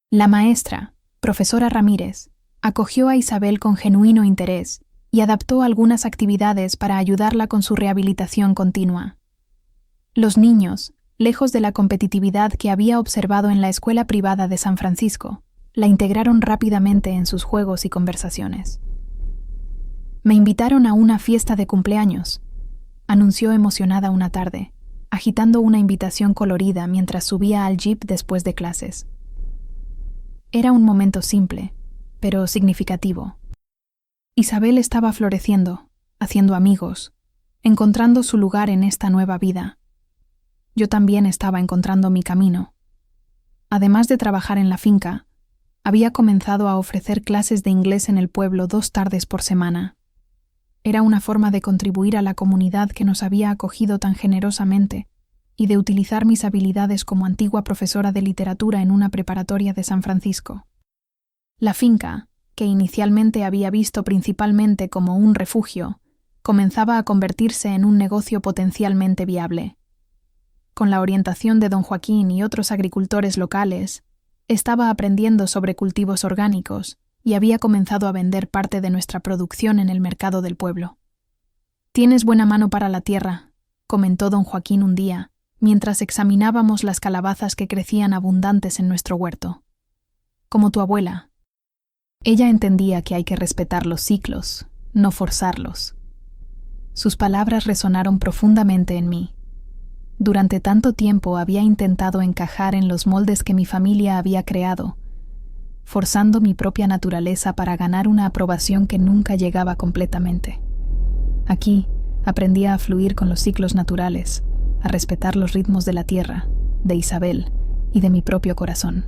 Speaker 1: La maestra, profesora Ramírez, acogió a Isabel con genuino interés y adaptó algunas actividades para ayudarla con su rehabilitación continua. Los niños, lejos de la competitividad que había observado en la escuela privada de San Francisco, la integraron rápidamente en sus juegos y conversaciones. «Me invitaron a una fiesta de cumpleaños», anunció emocionada una tarde, agitando una invitación colorida mientras subía al jeep después de clases. Era un momento simple, pero significativo. Isabel estaba floreciendo, haciendo amigos, encontrando su lugar en esta nueva vida. Yo también estaba encontrando mi camino. Además de trabajar en la finca, había comenzado a ofrecer clases de inglés en el pueblo 2 tardes por semana. Era una forma de contribuir a la comunidad que nos había acogido tan generosamente y de utilizar mis habilidades como antigua profesora de literatura en una preparatoria de San Francisco. La finca, que inicialmente había visto principalmente como un refugio, comenzaba a convertirse en un negocio potencialmente viable. Con la orientación de don Joaquín y otros agricultores locales, estaba aprendiendo sobre cultivos orgánicos y había comenzado a vender parte de nuestra producción en el mercado del pueblo. «Tienes buena mano para la tierra», comentó don Joaquín un día, mientras examinábamos las calabazas que crecían abundantes en nuestro huerto. «Como tu abuela». Ella entendía que hay que respetar los ciclos, no forzarlos. Sus palabras resonaron profundamente en mí. Durante tanto tiempo había intentado encajar en los moldes que mi familia había creado, forzando mi propia naturaleza para ganar una aprobación que nunca llegaba completamente. Aquí aprendía a fluir con los ciclos naturales, a respetar los ritmos de la tierra, de Isabel y de mi propio corazón.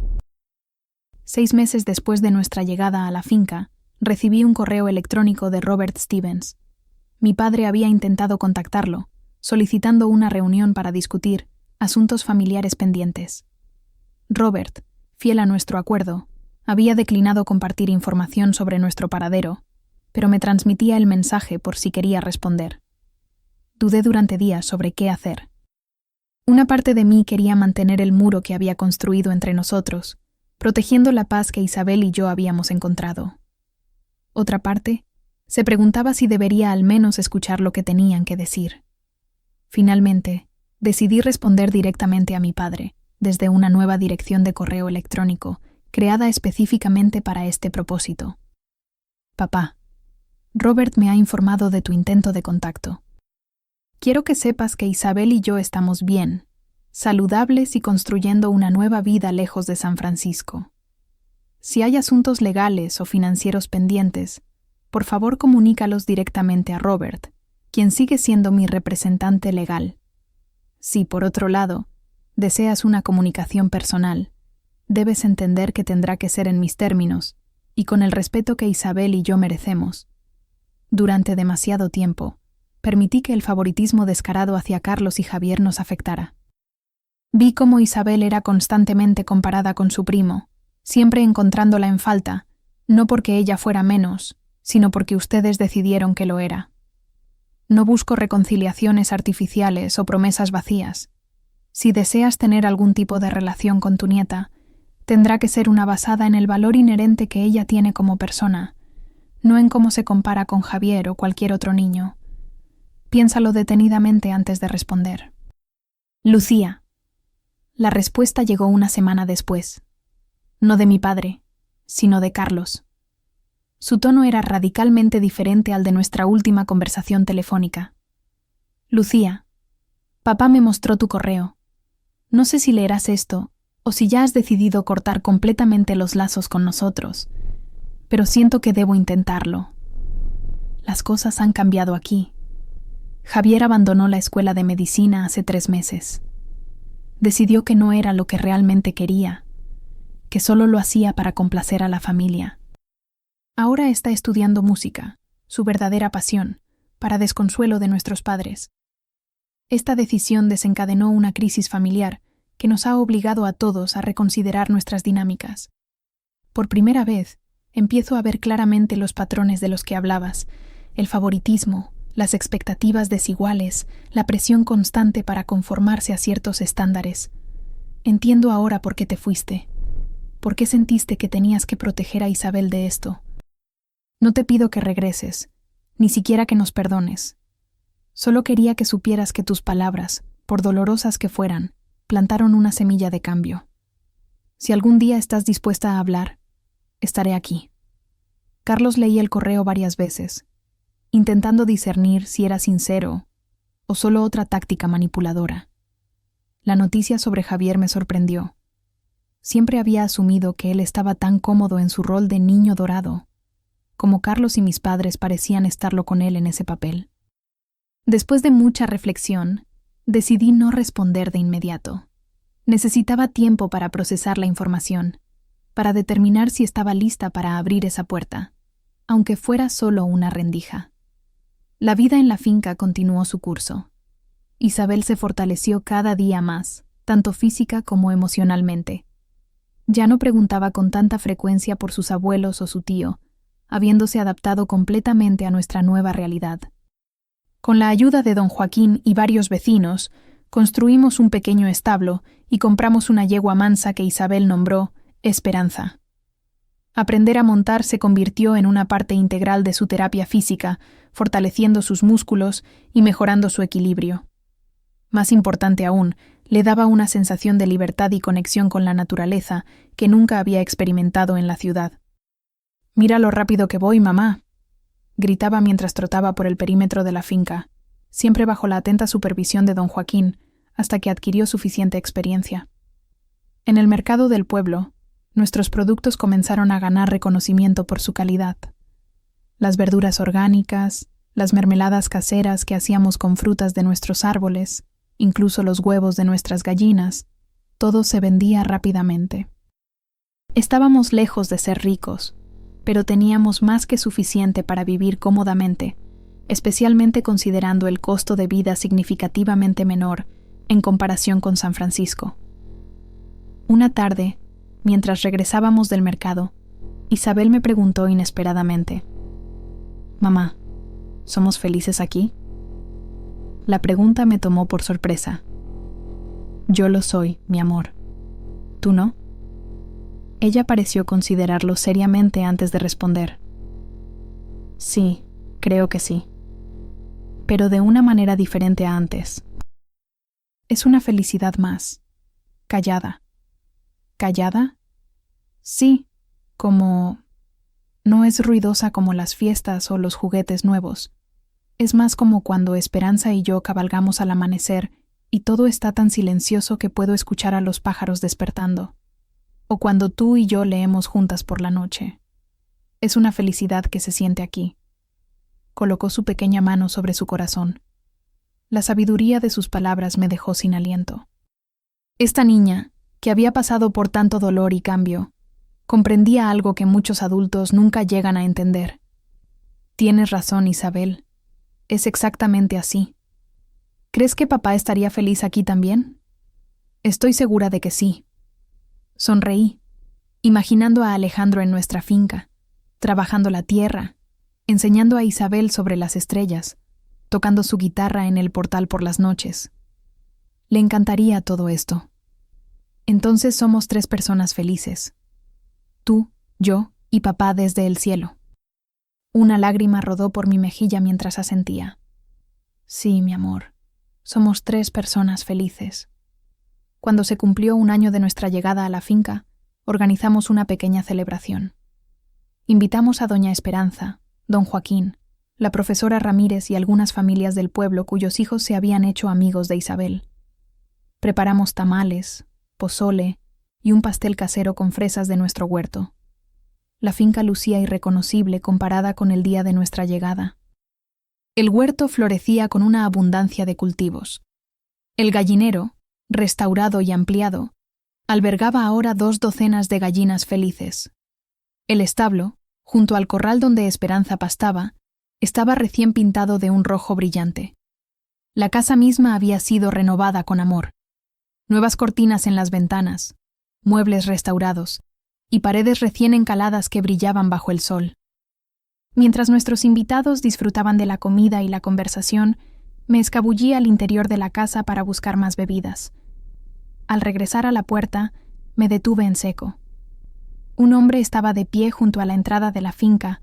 Speaker 1: 6 meses después de nuestra llegada a la finca, recibí un correo electrónico de Robert Stevens. Mi padre había intentado contactarlo, solicitando una reunión para discutir asuntos familiares pendientes. Robert, fiel a nuestro acuerdo, había declinado compartir información sobre nuestro paradero, pero me transmitía el mensaje por si quería responder. Dudé durante días sobre qué hacer. Una parte de mí quería mantener el muro que había construido entre nosotros, protegiendo la paz que Isabel y yo habíamos encontrado. Otra parte se preguntaba si debería al menos escuchar lo que tenían que decir. Finalmente, decidí responder directamente a mi padre, desde una nueva dirección de correo electrónico, creada específicamente para este propósito. Papá, Robert me ha informado de tu intento de contacto. Quiero que sepas que Isabel y yo estamos bien, saludables y construyendo una nueva vida lejos de San Francisco. Si hay asuntos legales o financieros pendientes, por favor comunícalos directamente a Robert, quien sigue siendo mi representante legal. Si, por otro lado, deseas una comunicación personal, debes entender que tendrá que ser en mis términos y con el respeto que Isabel y yo merecemos. Durante demasiado tiempo, permití que el favoritismo descarado hacia Carlos y Javier nos afectara. Vi cómo Isabel era constantemente comparada con su primo, siempre encontrándola en falta, no porque ella fuera menos, sino porque ustedes decidieron que lo era. No busco reconciliaciones artificiales o promesas vacías. Si deseas tener algún tipo de relación con tu nieta, tendrá que ser una basada en el valor inherente que ella tiene como persona, no en cómo se compara con Javier o cualquier otro niño. Piénsalo detenidamente antes de responder. Lucía. La respuesta llegó una semana después. No de mi padre, sino de Carlos. Su tono era radicalmente diferente al de nuestra última conversación telefónica. Lucía, papá me mostró tu correo. No sé si leerás esto o si ya has decidido cortar completamente los lazos con nosotros, pero siento que debo intentarlo. Las cosas han cambiado aquí. Javier abandonó la escuela de medicina hace 3 meses. Decidió que no era lo que realmente quería, que solo lo hacía para complacer a la familia. Ahora está estudiando música, su verdadera pasión, para desconsuelo de nuestros padres. Esta decisión desencadenó una crisis familiar que nos ha obligado a todos a reconsiderar nuestras dinámicas. Por primera vez, empiezo a ver claramente los patrones de los que hablabas, el favoritismo, las expectativas desiguales, la presión constante para conformarse a ciertos estándares. Entiendo ahora por qué te fuiste. ¿Por qué sentiste que tenías que proteger a Isabel de esto? No te pido que regreses, ni siquiera que nos perdones. Solo quería que supieras que tus palabras, por dolorosas que fueran, plantaron una semilla de cambio. Si algún día estás dispuesta a hablar, estaré aquí. Carlos leía el correo varias veces, intentando discernir si era sincero o solo otra táctica manipuladora. La noticia sobre Javier me sorprendió. Siempre había asumido que él estaba tan cómodo en su rol de niño dorado, como Carlos y mis padres parecían estarlo con él en ese papel. Después de mucha reflexión, decidí no responder de inmediato. Necesitaba tiempo para procesar la información, para determinar si estaba lista para abrir esa puerta, aunque fuera solo una rendija. La vida en la finca continuó su curso. Isabel se fortaleció cada día más, tanto física como emocionalmente. Ya no preguntaba con tanta frecuencia por sus abuelos o su tío, habiéndose adaptado completamente a nuestra nueva realidad. Con la ayuda de don Joaquín y varios vecinos, construimos un pequeño establo y compramos una yegua mansa que Isabel nombró Esperanza. Aprender a montar se convirtió en una parte integral de su terapia física, fortaleciendo sus músculos y mejorando su equilibrio. Más importante aún, le daba una sensación de libertad y conexión con la naturaleza que nunca había experimentado en la ciudad. «Mira lo rápido que voy, mamá», gritaba mientras trotaba por el perímetro de la finca, siempre bajo la atenta supervisión de don Joaquín, hasta que adquirió suficiente experiencia. En el mercado del pueblo, nuestros productos comenzaron a ganar reconocimiento por su calidad. Las verduras orgánicas, las mermeladas caseras que hacíamos con frutas de nuestros árboles, incluso los huevos de nuestras gallinas, todo se vendía rápidamente. Estábamos lejos de ser ricos, pero teníamos más que suficiente para vivir cómodamente, especialmente considerando el costo de vida significativamente menor en comparación con San Francisco. Una tarde, mientras regresábamos del mercado, Isabel me preguntó inesperadamente: «Mamá, ¿somos felices aquí?». La pregunta me tomó por sorpresa. «Yo lo soy, mi amor. ¿Tú no?». Ella pareció considerarlo seriamente antes de responder. «Sí, creo que sí. Pero de una manera diferente a antes. Es una felicidad más. Callada». ¿Callada? Sí, como... No es ruidosa como las fiestas o los juguetes nuevos. Es más como cuando Esperanza y yo cabalgamos al amanecer y todo está tan silencioso que puedo escuchar a los pájaros despertando. O cuando tú y yo leemos juntas por la noche. Es una felicidad que se siente aquí. Colocó su pequeña mano sobre su corazón. La sabiduría de sus palabras me dejó sin aliento. Esta niña, que había pasado por tanto dolor y cambio, comprendía algo que muchos adultos nunca llegan a entender. Tienes razón, Isabel. Es exactamente así. ¿Crees que papá estaría feliz aquí también? Estoy segura de que sí. Sonreí, imaginando a Alejandro en nuestra finca, trabajando la tierra, enseñando a Isabel sobre las estrellas, tocando su guitarra en el portal por las noches. Le encantaría todo esto. Entonces somos 3 personas felices. Tú, yo y papá desde el cielo. Una lágrima rodó por mi mejilla mientras asentía. Sí, mi amor, somos 3 personas felices. Cuando se cumplió 1 año de nuestra llegada a la finca, organizamos una pequeña celebración. Invitamos a doña Esperanza, don Joaquín, la profesora Ramírez y algunas familias del pueblo cuyos hijos se habían hecho amigos de Isabel. Preparamos tamales, pozole y un pastel casero con fresas de nuestro huerto. La finca lucía irreconocible comparada con el día de nuestra llegada. El huerto florecía con una abundancia de cultivos. El gallinero, restaurado y ampliado, albergaba ahora 2 docenas de gallinas felices. El establo, junto al corral donde Esperanza pastaba, estaba recién pintado de un rojo brillante. La casa misma había sido renovada con amor. Nuevas cortinas en las ventanas, muebles restaurados y paredes recién encaladas que brillaban bajo el sol. Mientras nuestros invitados disfrutaban de la comida y la conversación, me escabullí al interior de la casa para buscar más bebidas. Al regresar a la puerta, me detuve en seco. Un hombre estaba de pie junto a la entrada de la finca,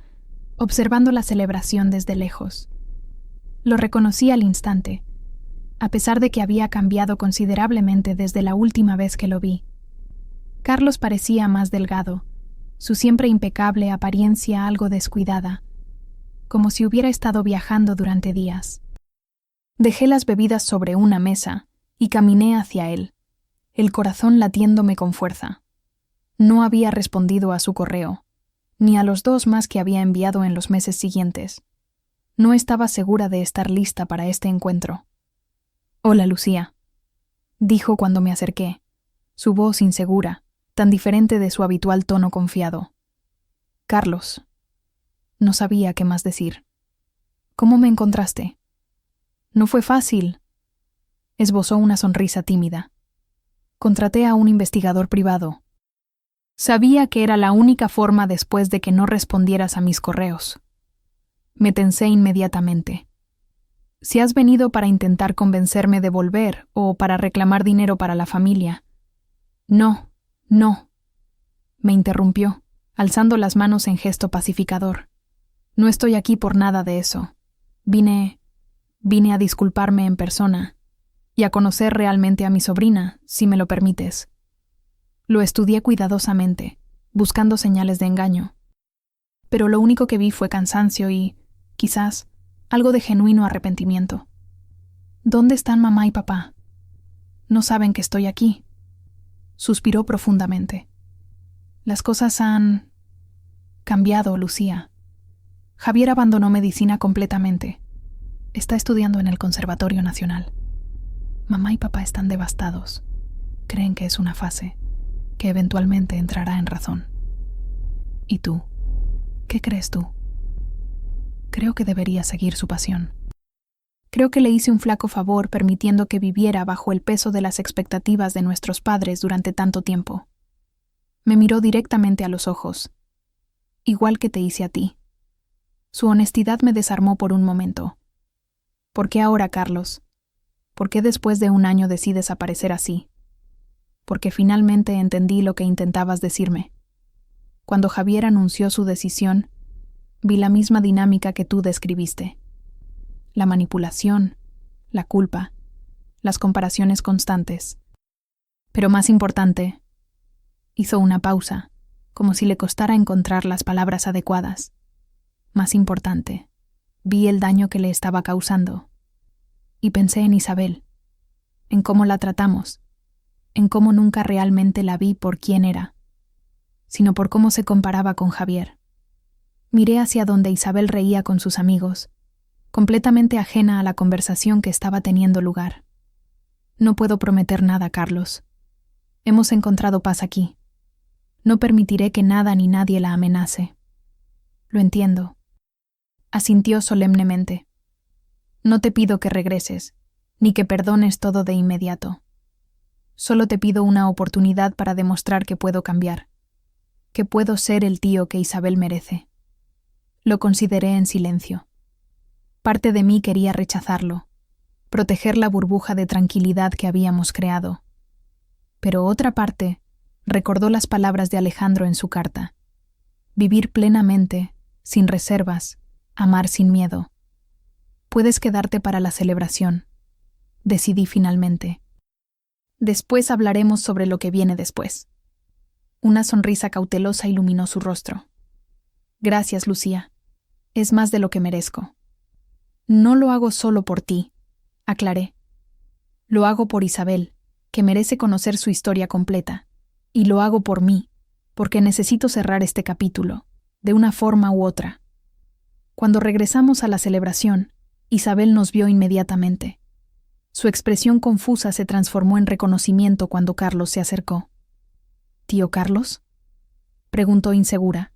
Speaker 1: observando la celebración desde lejos. Lo reconocí al instante, a pesar de que había cambiado considerablemente desde la última vez que lo vi. Carlos parecía más delgado, su siempre impecable apariencia algo descuidada, como si hubiera estado viajando durante días. Dejé las bebidas sobre una mesa y caminé hacia él. el corazón latiéndome con fuerza. No había respondido a su correo, ni a los 2 más que había enviado en los meses siguientes. No estaba segura de estar lista para este encuentro. «Hola, Lucía», dijo cuando me acerqué, su voz insegura, tan diferente de su habitual tono confiado. «Carlos». No sabía qué más decir. «¿Cómo me encontraste?» «No fue fácil». Esbozó una sonrisa tímida. «Contraté a un investigador privado. Sabía que era la única forma después de que no respondieras a mis correos». Me tensé inmediatamente. «Si has venido para intentar convencerme de volver o para reclamar dinero para la familia». «No, no», me interrumpió, alzando las manos en gesto pacificador. «No estoy aquí por nada de eso. Vine a disculparme en persona y a conocer realmente a mi sobrina, si me lo permites». Lo estudié cuidadosamente, buscando señales de engaño. Pero lo único que vi fue cansancio y, quizás, algo de genuino arrepentimiento. «¿Dónde están mamá y papá? No saben que estoy aquí». Suspiró profundamente. «Las cosas han cambiado, Lucía. Javier abandonó medicina completamente. Está estudiando en el Conservatorio Nacional. Mamá y papá están devastados. Creen que es una fase, que eventualmente entrará en razón. ¿Y tú? ¿Qué crees tú?» «Creo que debería seguir su pasión. Creo que le hice un flaco favor permitiendo que viviera bajo el peso de las expectativas de nuestros padres durante tanto tiempo». Me miró directamente a los ojos. «Igual que te hice a ti». Su honestidad me desarmó por un momento. «¿Por qué ahora, Carlos? ¿Por qué después de 1 año decides aparecer así?» «Porque finalmente entendí lo que intentabas decirme. Cuando Javier anunció su decisión, vi la misma dinámica que tú describiste. La manipulación, la culpa, las comparaciones constantes. Pero más importante», hizo una pausa, como si le costara encontrar las palabras adecuadas. «Más importante, vi el daño que le estaba causando. Y pensé en Isabel, en cómo la tratamos, en cómo nunca realmente la vi por quién era, sino por cómo se comparaba con Javier. Miré hacia donde Isabel reía con sus amigos, completamente ajena a la conversación que estaba teniendo lugar. No puedo prometer nada, Carlos. Hemos encontrado paz aquí. No permitiré que nada ni nadie la amenace». «Lo entiendo», asintió solemnemente. «No te pido que regreses, ni que perdones todo de inmediato. Solo te pido una oportunidad para demostrar que puedo cambiar, que puedo ser el tío que Isabel merece». Lo consideré en silencio. Parte de mí quería rechazarlo, proteger la burbuja de tranquilidad que habíamos creado. Pero otra parte recordó las palabras de Alejandro en su carta. Vivir plenamente, sin reservas, amar sin miedo. «Puedes quedarte para la celebración», decidí finalmente. «Después hablaremos sobre lo que viene después». Una sonrisa cautelosa iluminó su rostro. «Gracias, Lucía. Es más de lo que merezco». «No lo hago solo por ti», aclaré. «Lo hago por Isabel, que merece conocer su historia completa. Y lo hago por mí, porque necesito cerrar este capítulo, de una forma u otra». Cuando regresamos a la celebración, Isabel nos vio inmediatamente. Su expresión confusa se transformó en reconocimiento cuando Carlos se acercó. «¿Tío Carlos?», preguntó insegura.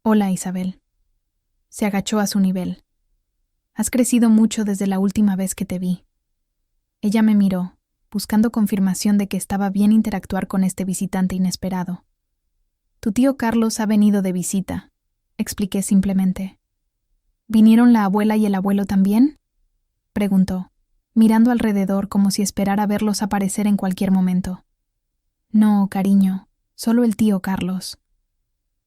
Speaker 1: «Hola, Isabel». Se agachó a su nivel. «Has crecido mucho desde la última vez que te vi». Ella me miró, buscando confirmación de que estaba bien interactuar con este visitante inesperado. «Tu tío Carlos ha venido de visita», expliqué simplemente. «¿Vinieron la abuela y el abuelo también?», preguntó, mirando alrededor como si esperara verlos aparecer en cualquier momento. «No, cariño, solo el tío Carlos».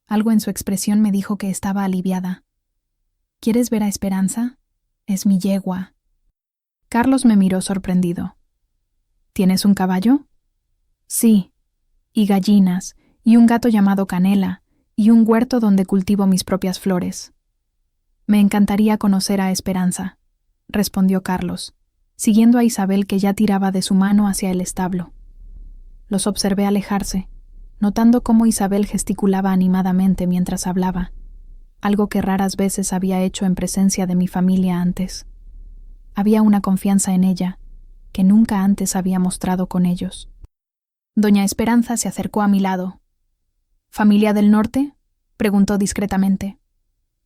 Speaker 1: Algo en su expresión me dijo que estaba aliviada. «¿Quieres ver a Esperanza? Es mi yegua». Carlos me miró sorprendido. «¿Tienes un caballo?». «Sí, y gallinas, y un gato llamado Canela, y un huerto donde cultivo mis propias flores». «Me encantaría conocer a Esperanza», respondió Carlos, siguiendo a Isabel que ya tiraba de su mano hacia el establo. Los observé alejarse, notando cómo Isabel gesticulaba animadamente mientras hablaba, algo que raras veces había hecho en presencia de mi familia antes. Había una confianza en ella que nunca antes había mostrado con ellos. Doña Esperanza se acercó a mi lado. ¿Familia del norte?, preguntó discretamente.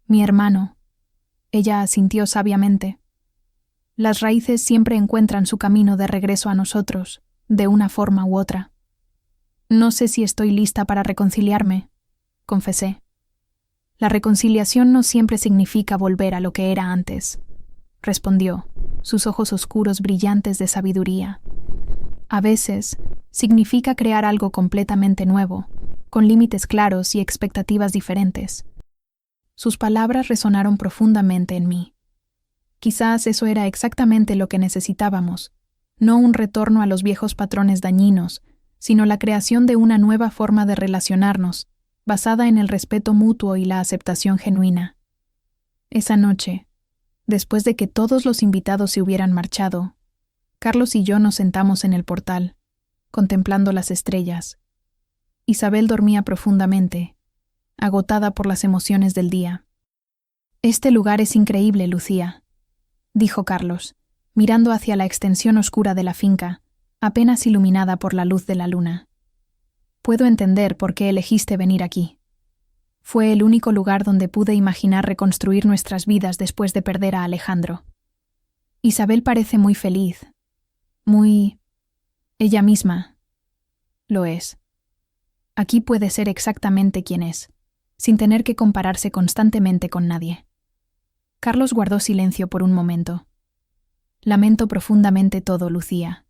Speaker 1: Mi hermano. Ella asintió sabiamente. Las raíces siempre encuentran su camino de regreso a nosotros, de una forma u otra. No sé si estoy lista para reconciliarme, confesé. La reconciliación no siempre significa volver a lo que era antes, respondió, sus ojos oscuros brillantes de sabiduría. A veces, significa crear algo completamente nuevo, con límites claros y expectativas diferentes. Sus palabras resonaron profundamente en mí. Quizás eso era exactamente lo que necesitábamos, no un retorno a los viejos patrones dañinos, sino la creación de una nueva forma de relacionarnos, basada en el respeto mutuo y la aceptación genuina. Esa noche, después de que todos los invitados se hubieran marchado, Carlos y yo nos sentamos en el portal, contemplando las estrellas. Isabel dormía profundamente, agotada por las emociones del día. «Este lugar es increíble, Lucía», dijo Carlos, mirando hacia la extensión oscura de la finca, apenas iluminada por la luz de la luna. «Puedo entender por qué elegiste venir aquí. Fue el único lugar donde pude imaginar reconstruir nuestras vidas después de perder a Alejandro. Isabel parece muy feliz, muy... ella misma. Lo es. Aquí puede ser exactamente quien es, sin tener que compararse constantemente con nadie». Carlos guardó silencio por un momento. «Lamento profundamente todo, Lucía.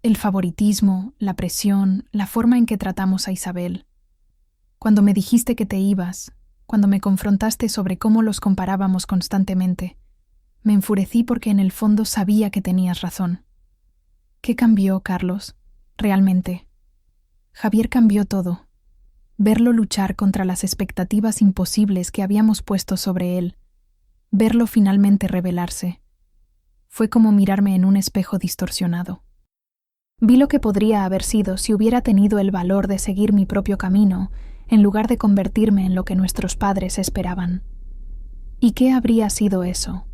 Speaker 1: El favoritismo, la presión, la forma en que tratamos a Isabel. Cuando me dijiste que te ibas, cuando me confrontaste sobre cómo los comparábamos constantemente, me enfurecí porque en el fondo sabía que tenías razón. ¿Qué cambió, Carlos? Realmente. Javier cambió todo. Verlo luchar contra las expectativas imposibles que habíamos puesto sobre él, verlo finalmente rebelarse, fue como mirarme en un espejo distorsionado. Vi lo que podría haber sido si hubiera tenido el valor de seguir mi propio camino, en lugar de convertirme en lo que nuestros padres esperaban. ¿Y qué habría sido eso?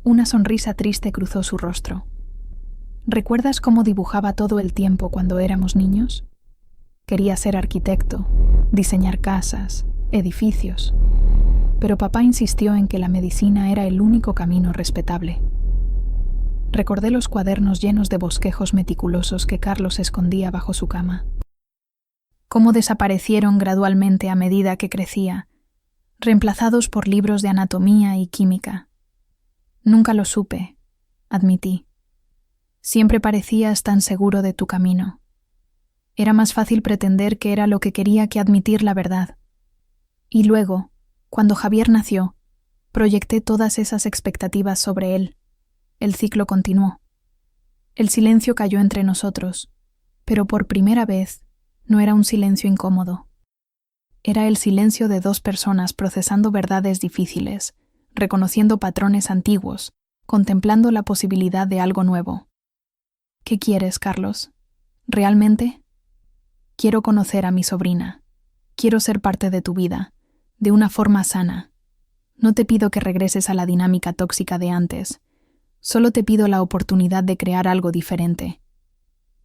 Speaker 1: Una sonrisa triste cruzó su rostro. ¿Recuerdas cómo dibujaba todo el tiempo cuando éramos niños? Quería ser arquitecto, diseñar casas, edificios. Pero papá insistió en que la medicina era el único camino respetable. Recordé los cuadernos llenos de bosquejos meticulosos que Carlos escondía bajo su cama. Cómo desaparecieron gradualmente a medida que crecía, reemplazados por libros de anatomía y química. Nunca lo supe, admití. Siempre parecías tan seguro de tu camino. Era más fácil pretender que era lo que quería que admitir la verdad. Y luego, cuando Javier nació, proyecté todas esas expectativas sobre él. El ciclo continuó. El silencio cayó entre nosotros, pero por primera vez no era un silencio incómodo. Era el silencio de dos personas procesando verdades difíciles, reconociendo patrones antiguos, contemplando la posibilidad de algo nuevo. ¿Qué quieres, Carlos? ¿Realmente? Quiero conocer a mi sobrina. Quiero ser parte de tu vida, de una forma sana. No te pido que regreses a la dinámica tóxica de antes. Solo te pido la oportunidad de crear algo diferente.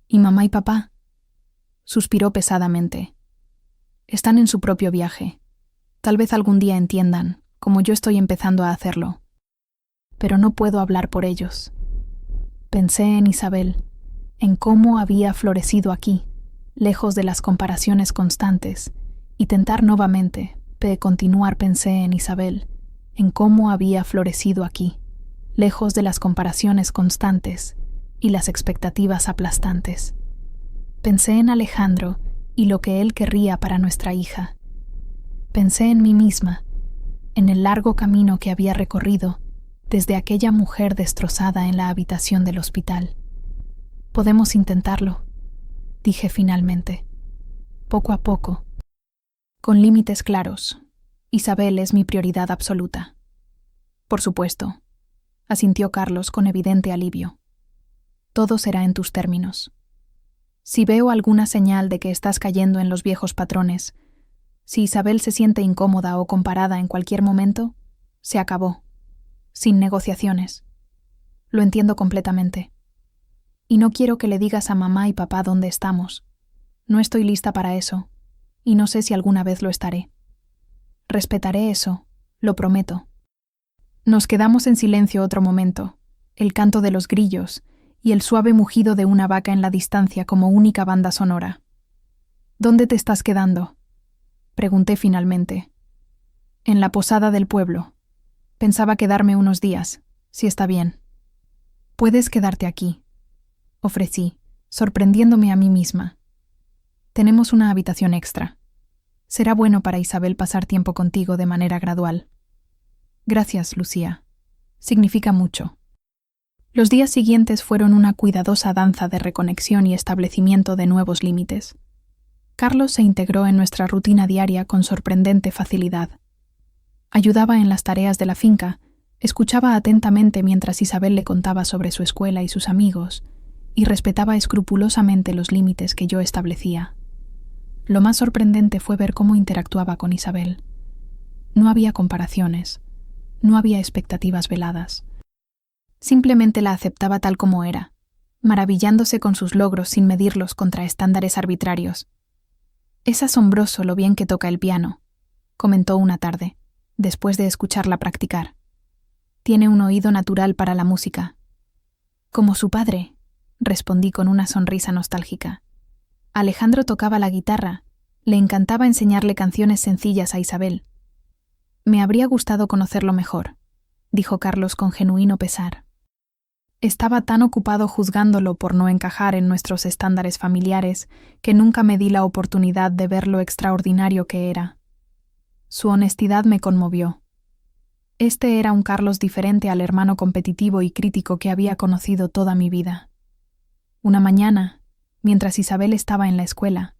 Speaker 1: ¿Y mamá y papá? Suspiró pesadamente. Están en su propio viaje. Tal vez algún día entiendan, como yo estoy empezando a hacerlo. Pero no puedo hablar por ellos. Pensé en Isabel, en cómo había florecido aquí, lejos de las comparaciones constantes, y tentar nuevamente, pensé en Isabel, en cómo había florecido aquí, lejos de las comparaciones constantes y las expectativas aplastantes. Pensé en Alejandro y lo que él querría para nuestra hija. Pensé en mí misma, en el largo camino que había recorrido desde aquella mujer destrozada en la habitación del hospital. Podemos intentarlo, dije finalmente, poco a poco, con límites claros. Isabel es mi prioridad absoluta. Por supuesto, asintió Carlos con evidente alivio. Todo será en tus términos. Si veo alguna señal de que estás cayendo en los viejos patrones, si Isabel se siente incómoda o comparada en cualquier momento, se acabó. Sin negociaciones. Lo entiendo completamente. Y no quiero que le digas a mamá y papá dónde estamos. No estoy lista para eso, y no sé si alguna vez lo estaré. Respetaré eso, lo prometo. Nos quedamos en silencio otro momento, el canto de los grillos y el suave mugido de una vaca en la distancia como única banda sonora. ¿Dónde te estás quedando?, pregunté finalmente. En la posada del pueblo. Pensaba quedarme unos días, si está bien. Puedes quedarte aquí, ofrecí, sorprendiéndome a mí misma. Tenemos una habitación extra. Será bueno para Isabel pasar tiempo contigo de manera gradual. Gracias, Lucía. Significa mucho. Los días siguientes fueron una cuidadosa danza de reconexión y establecimiento de nuevos límites. Carlos se integró en nuestra rutina diaria con sorprendente facilidad. Ayudaba en las tareas de la finca, escuchaba atentamente mientras Isabel le contaba sobre su escuela y sus amigos, y respetaba escrupulosamente los límites que yo establecía. Lo más sorprendente fue ver cómo interactuaba con Isabel. No había comparaciones, no había expectativas veladas. Simplemente la aceptaba tal como era, maravillándose con sus logros sin medirlos contra estándares arbitrarios. «Es asombroso lo bien que toca el piano», comentó una tarde, después de escucharla practicar. «Tiene un oído natural para la música». «Como su padre», respondí con una sonrisa nostálgica. Alejandro tocaba la guitarra, le encantaba enseñarle canciones sencillas a Isabel. «Me habría gustado conocerlo mejor», dijo Carlos con genuino pesar. Estaba tan ocupado juzgándolo por no encajar en nuestros estándares familiares que nunca me di la oportunidad de ver lo extraordinario que era. Su honestidad me conmovió. Este era un Carlos diferente al hermano competitivo y crítico que había conocido toda mi vida. Una mañana, mientras Isabel estaba en la escuela,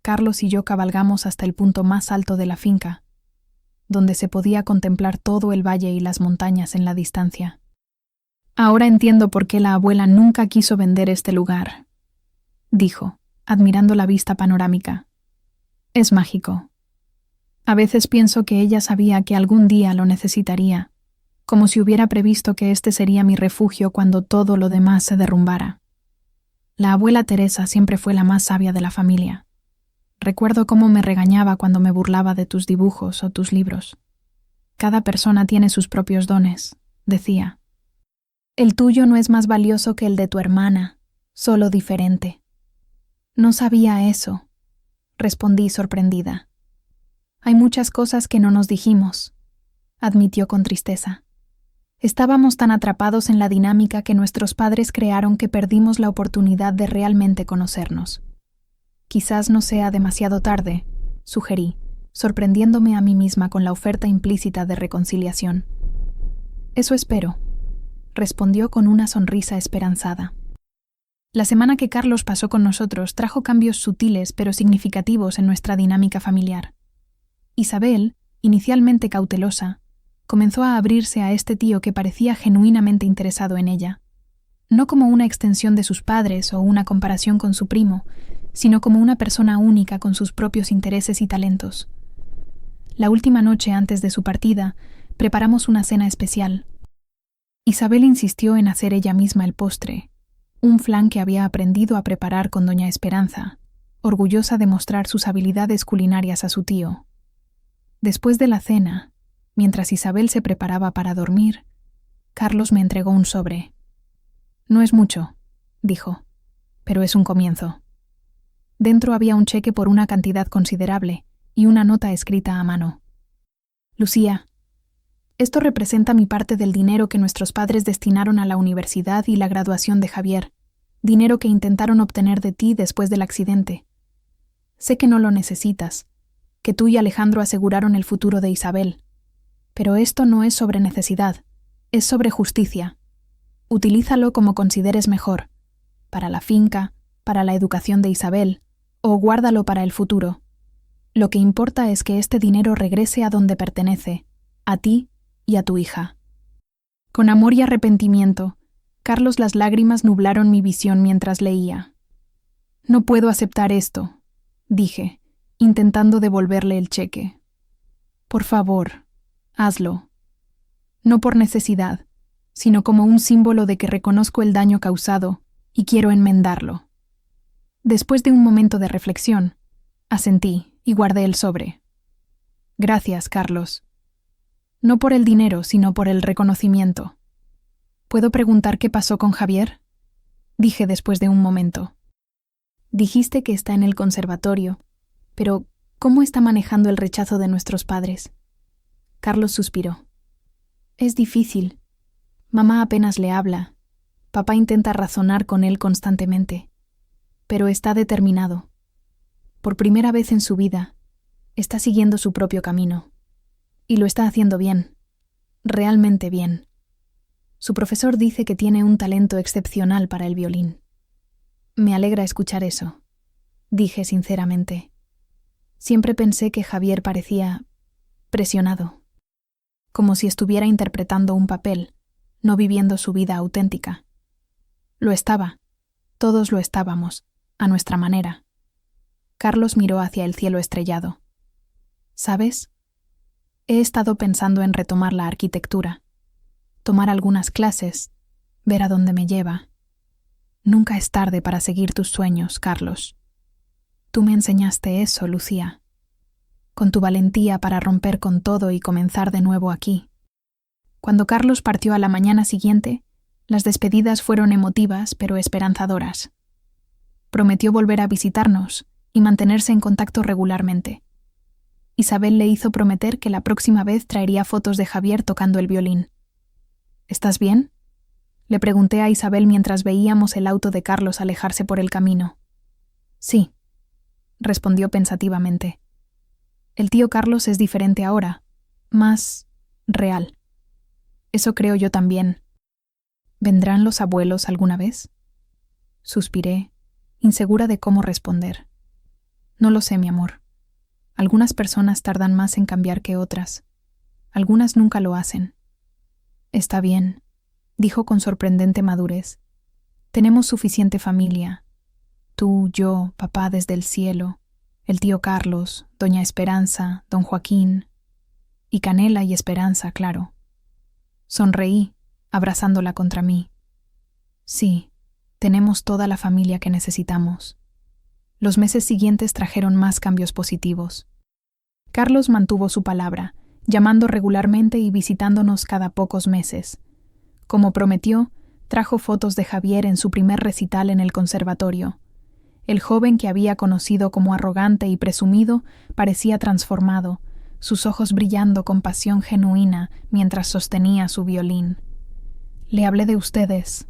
Speaker 1: Carlos y yo cabalgamos hasta el punto más alto de la finca, donde se podía contemplar todo el valle y las montañas en la distancia. «Ahora entiendo por qué la abuela nunca quiso vender este lugar», dijo, admirando la vista panorámica. «Es mágico. A veces pienso que ella sabía que algún día lo necesitaría, como si hubiera previsto que este sería mi refugio cuando todo lo demás se derrumbara. La abuela Teresa siempre fue la más sabia de la familia. Recuerdo cómo me regañaba cuando me burlaba de tus dibujos o tus libros. Cada persona tiene sus propios dones», decía. «El tuyo no es más valioso que el de tu hermana, solo diferente». «No sabía eso», respondí sorprendida. «Hay muchas cosas que no nos dijimos», admitió con tristeza. «Estábamos tan atrapados en la dinámica que nuestros padres crearon que perdimos la oportunidad de realmente conocernos». «Quizás no sea demasiado tarde», sugerí, sorprendiéndome a mí misma con la oferta implícita de reconciliación. «Eso espero», respondió con una sonrisa esperanzada. La semana que Carlos pasó con nosotros trajo cambios sutiles pero significativos en nuestra dinámica familiar. Isabel, inicialmente cautelosa, comenzó a abrirse a este tío que parecía genuinamente interesado en ella, no como una extensión de sus padres o una comparación con su primo, sino como una persona única con sus propios intereses y talentos. La última noche antes de su partida, preparamos una cena especial. Isabel insistió en hacer ella misma el postre, un flan que había aprendido a preparar con doña Esperanza, orgullosa de mostrar sus habilidades culinarias a su tío. Después de la cena, mientras Isabel se preparaba para dormir, Carlos me entregó un sobre. «No es mucho», dijo, «pero es un comienzo». Dentro había un cheque por una cantidad considerable y una nota escrita a mano. «Lucía, esto representa mi parte del dinero que nuestros padres destinaron a la universidad y la graduación de Javier, dinero que intentaron obtener de ti después del accidente. Sé que no lo necesitas, que tú y Alejandro aseguraron el futuro de Isabel. Pero esto no es sobre necesidad, es sobre justicia. Utilízalo como consideres mejor, para la finca, para la educación de Isabel, o guárdalo para el futuro. Lo que importa es que este dinero regrese a donde pertenece, a ti y a tu hija». Con amor y arrepentimiento, Carlos, las lágrimas nublaron mi visión mientras leía. No puedo aceptar esto, dije, intentando devolverle el cheque. Por favor, hazlo. No por necesidad, sino como un símbolo de que reconozco el daño causado y quiero enmendarlo. Después de un momento de reflexión, asentí y guardé el sobre. Gracias, Carlos. No por el dinero, sino por el reconocimiento. ¿Puedo preguntar qué pasó con Javier? Dije después de un momento. Dijiste que está en el conservatorio, pero ¿cómo está manejando el rechazo de nuestros padres? Carlos suspiró. Es difícil. Mamá apenas le habla. Papá intenta razonar con él constantemente. Pero está determinado. Por primera vez en su vida, está siguiendo su propio camino. Y lo está haciendo bien. Realmente bien. Su profesor dice que tiene un talento excepcional para el violín. Me alegra escuchar eso, dije sinceramente. Siempre pensé que Javier parecía presionado, como si estuviera interpretando un papel, no viviendo su vida auténtica. Lo estaba, todos lo estábamos, a nuestra manera. Carlos miró hacia el cielo estrellado. ¿Sabes? He estado pensando en retomar la arquitectura, tomar algunas clases, ver a dónde me lleva. Nunca es tarde para seguir tus sueños, Carlos. Tú me enseñaste eso, Lucía. Con tu valentía para romper con todo y comenzar de nuevo aquí. Cuando Carlos partió a la mañana siguiente, las despedidas fueron emotivas pero esperanzadoras. Prometió volver a visitarnos y mantenerse en contacto regularmente. Isabel le hizo prometer que la próxima vez traería fotos de Javier tocando el violín. ¿Estás bien?, le pregunté a Isabel mientras veíamos el auto de Carlos alejarse por el camino. Sí, respondió pensativamente. El tío Carlos es diferente ahora, más real. Eso creo yo también. ¿Vendrán los abuelos alguna vez? Suspiré, insegura de cómo responder. No lo sé, mi amor. Algunas personas tardan más en cambiar que otras. Algunas nunca lo hacen. Está bien, dijo con sorprendente madurez. Tenemos suficiente familia. Tú, yo, papá desde el cielo, el tío Carlos, doña Esperanza, don Joaquín, y Canela y Esperanza, claro. Sonreí, abrazándola contra mí. Sí, tenemos toda la familia que necesitamos. Los meses siguientes trajeron más cambios positivos. Carlos mantuvo su palabra, llamando regularmente y visitándonos cada pocos meses. Como prometió, trajo fotos de Javier en su primer recital en el conservatorio. El joven que había conocido como arrogante y presumido parecía transformado, sus ojos brillando con pasión genuina mientras sostenía su violín. Le hablé de ustedes,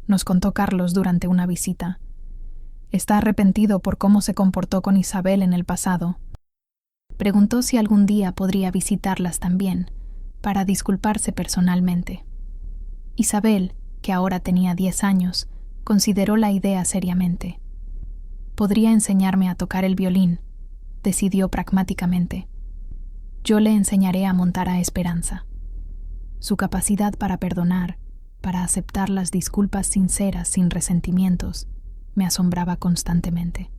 Speaker 1: nos contó Carlos durante una visita. Está arrepentido por cómo se comportó con Isabel en el pasado. Preguntó si algún día podría visitarlas también, para disculparse personalmente. Isabel, que ahora tenía 10 años, consideró la idea seriamente. Podría enseñarme a tocar el violín, decidió pragmáticamente. Yo le enseñaré a montar a Esperanza. Su capacidad para perdonar, para aceptar las disculpas sinceras sin resentimientos, me asombraba constantemente.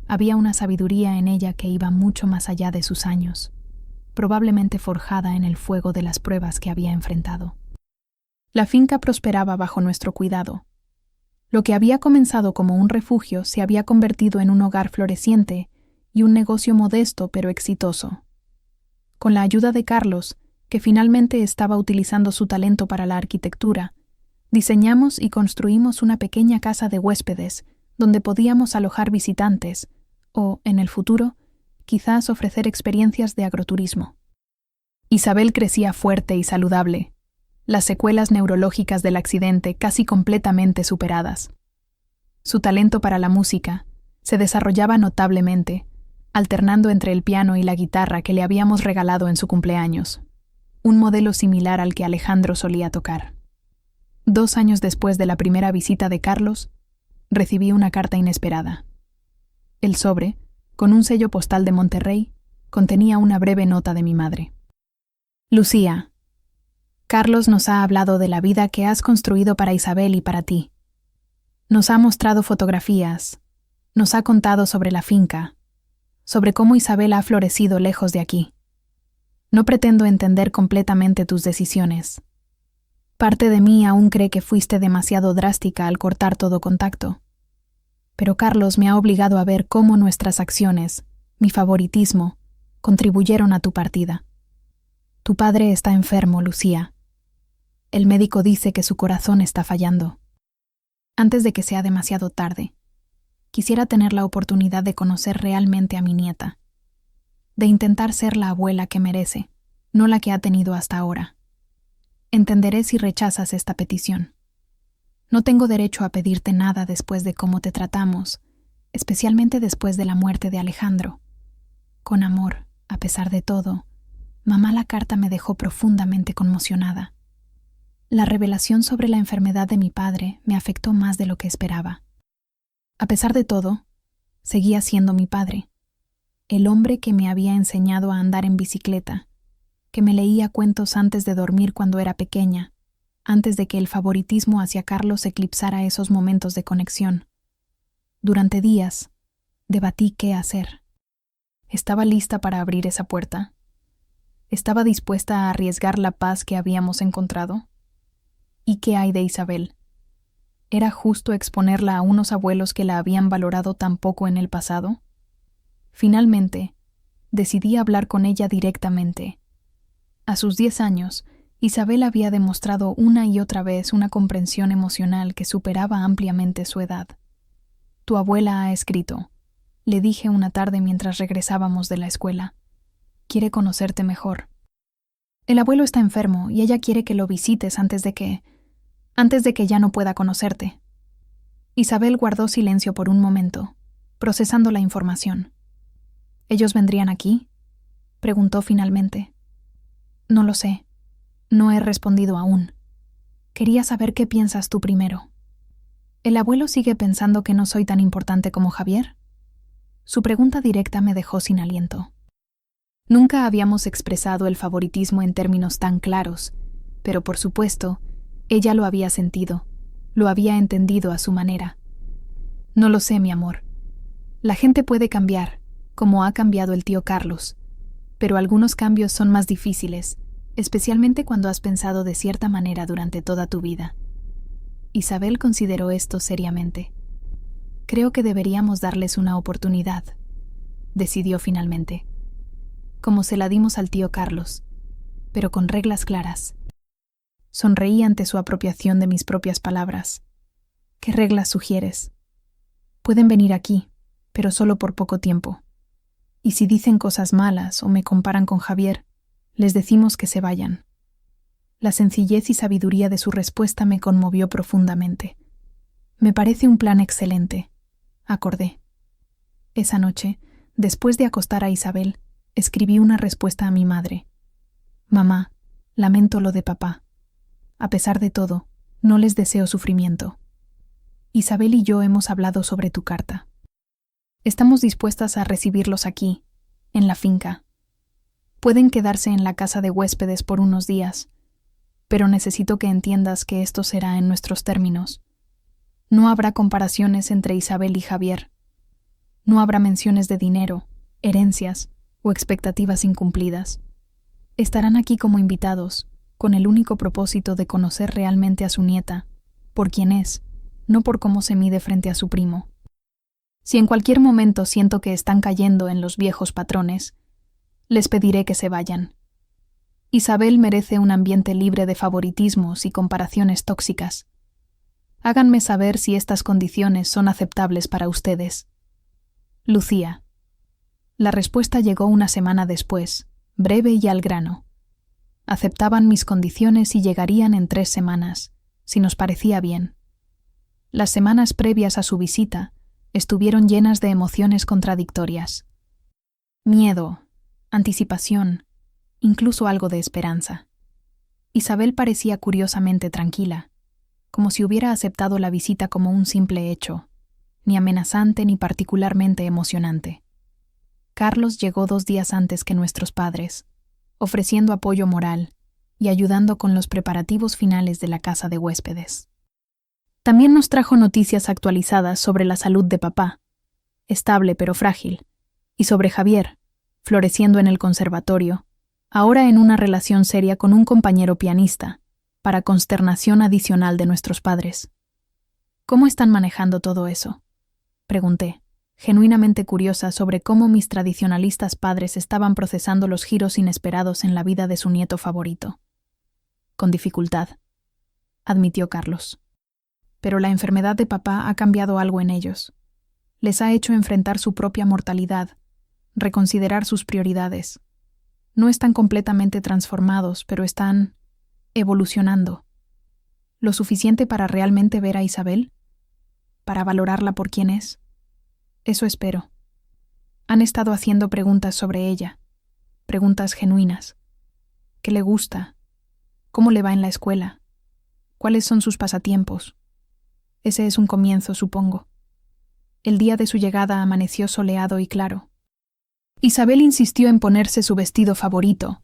Speaker 1: Había una sabiduría en ella que iba mucho más allá de sus años, probablemente forjada en el fuego de las pruebas que había enfrentado. La finca prosperaba bajo nuestro cuidado. Lo que había comenzado como un refugio se había convertido en un hogar floreciente y un negocio modesto pero exitoso. Con la ayuda de Carlos, que finalmente estaba utilizando su talento para la arquitectura, diseñamos y construimos una pequeña casa de huéspedes donde podíamos alojar visitantes o, en el futuro, quizás ofrecer experiencias de agroturismo. Isabel crecía fuerte y saludable, las secuelas neurológicas del accidente casi completamente superadas. Su talento para la música se desarrollaba notablemente, alternando entre el piano y la guitarra que le habíamos regalado en su cumpleaños, un modelo similar al que Alejandro solía tocar. 2 años después de la primera visita de Carlos, recibí una carta inesperada. El sobre, con un sello postal de Monterrey, contenía una breve nota de mi madre. Lucía, Carlos nos ha hablado de la vida que has construido para Isabel y para ti. Nos ha mostrado fotografías, Nos ha contado sobre la finca, sobre cómo Isabel ha florecido lejos de aquí. No pretendo entender completamente tus decisiones. Parte de mí aún cree que fuiste demasiado drástica al cortar todo contacto. Pero Carlos me ha obligado a ver cómo nuestras acciones, mi favoritismo, contribuyeron a tu partida. Tu padre está enfermo, Lucía. El médico dice que su corazón está fallando. Antes de que sea demasiado tarde, quisiera tener la oportunidad de conocer realmente a mi nieta, de intentar ser la abuela que merece, no la que ha tenido hasta ahora. Entenderé si rechazas esta petición. No tengo derecho a pedirte nada después de cómo te tratamos, especialmente después de la muerte de Alejandro. Con amor, a pesar de todo, mamá, la carta me dejó profundamente conmocionada. La revelación sobre la enfermedad de mi padre me afectó más de lo que esperaba. A pesar de todo, seguía siendo mi padre, el hombre que me había enseñado a andar en bicicleta, que me leía cuentos antes de dormir cuando era pequeña, antes de que el favoritismo hacia Carlos eclipsara esos momentos de conexión. Durante días, debatí qué hacer. ¿Estaba lista para abrir esa puerta? ¿Estaba dispuesta a arriesgar la paz que habíamos encontrado? ¿Y qué hay de Isabel? ¿Era justo exponerla a unos abuelos que la habían valorado tan poco en el pasado? Finalmente, decidí hablar con ella directamente. A sus 10 años, Isabel había demostrado una y otra vez una comprensión emocional que superaba ampliamente su edad. Tu abuela ha escrito, le dije una tarde mientras regresábamos de la escuela. Quiere conocerte mejor. El abuelo está enfermo y ella quiere que lo visites antes de que ya no pueda conocerte. Isabel guardó silencio por un momento, procesando la información. ¿Ellos vendrían aquí?, preguntó finalmente. No lo sé. No he respondido aún. Quería saber qué piensas tú primero. ¿El abuelo sigue pensando que no soy tan importante como Javier? Su pregunta directa me dejó sin aliento. Nunca habíamos expresado el favoritismo en términos tan claros, pero por supuesto, ella lo había sentido, lo había entendido a su manera. No lo sé, mi amor. La gente puede cambiar, como ha cambiado el tío Carlos, pero algunos cambios son más difíciles, especialmente cuando has pensado de cierta manera durante toda tu vida. Isabel consideró esto seriamente. Creo que deberíamos darles una oportunidad, decidió finalmente. Como se la dimos al tío Carlos, pero con reglas claras. Sonreí ante su apropiación de mis propias palabras. ¿Qué reglas sugieres? Pueden venir aquí, pero solo por poco tiempo. Y si dicen cosas malas o me comparan con Javier, les decimos que se vayan. La sencillez y sabiduría de su respuesta me conmovió profundamente. Me parece un plan excelente, acordé. Esa noche, después de acostar a Isabel, escribí una respuesta a mi madre. Mamá, lamento lo de papá. A pesar de todo, no les deseo sufrimiento. Isabel y yo hemos hablado sobre tu carta. Estamos dispuestas a recibirlos aquí, en la finca. Pueden quedarse en la casa de huéspedes por unos días, pero necesito que entiendas que esto será en nuestros términos. No habrá comparaciones entre Isabel y Javier. No habrá menciones de dinero, herencias o expectativas incumplidas. Estarán aquí como invitados, con el único propósito de conocer realmente a su nieta, por quien es, no por cómo se mide frente a su primo. Si en cualquier momento siento que están cayendo en los viejos patrones, les pediré que se vayan. Isabel merece un ambiente libre de favoritismos y comparaciones tóxicas. Háganme saber si estas condiciones son aceptables para ustedes. Lucía. La respuesta llegó una semana después, breve y al grano. Aceptaban mis condiciones y llegarían en 3 semanas, si nos parecía bien. Las semanas previas a su visita estuvieron llenas de emociones contradictorias. Miedo, anticipación, incluso algo de esperanza. Isabel parecía curiosamente tranquila, como si hubiera aceptado la visita como un simple hecho, ni amenazante ni particularmente emocionante. Carlos llegó 2 días antes que nuestros padres, ofreciendo apoyo moral y ayudando con los preparativos finales de la casa de huéspedes. También nos trajo noticias actualizadas sobre la salud de papá, estable pero frágil, y sobre Javier, floreciendo en el conservatorio, ahora en una relación seria con un compañero pianista, para consternación adicional de nuestros padres. ¿Cómo están manejando todo eso?, pregunté, genuinamente curiosa sobre cómo mis tradicionalistas padres estaban procesando los giros inesperados en la vida de su nieto favorito. Con dificultad, admitió Carlos. Pero la enfermedad de papá ha cambiado algo en ellos. Les ha hecho enfrentar su propia mortalidad, reconsiderar sus prioridades. No están completamente transformados, pero están evolucionando. ¿Lo suficiente para realmente ver a Isabel? ¿Para valorarla por quien es? Eso espero. Han estado haciendo preguntas sobre ella, preguntas genuinas. ¿Qué le gusta? ¿Cómo le va en la escuela? ¿Cuáles son sus pasatiempos? Ese es un comienzo, supongo. El día de su llegada amaneció soleado y claro. Isabel insistió en ponerse su vestido favorito,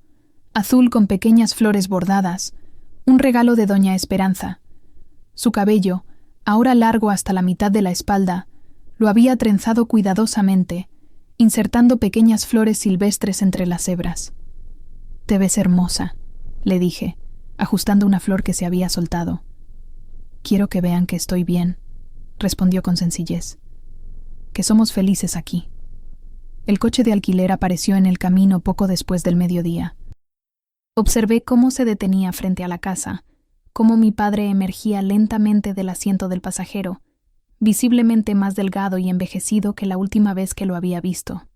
Speaker 1: azul con pequeñas flores bordadas, un regalo de Doña Esperanza. Su cabello, ahora largo hasta la mitad de la espalda, lo había trenzado cuidadosamente, insertando pequeñas flores silvestres entre las hebras. «Te ves hermosa», le dije, ajustando una flor que se había soltado. «Quiero que vean que estoy bien», respondió con sencillez. «Que somos felices aquí». El coche de alquiler apareció en el camino poco después del mediodía. Observé cómo se detenía frente a la casa, cómo mi padre emergía lentamente del asiento del pasajero, visiblemente más delgado y envejecido que la última vez que lo había visto.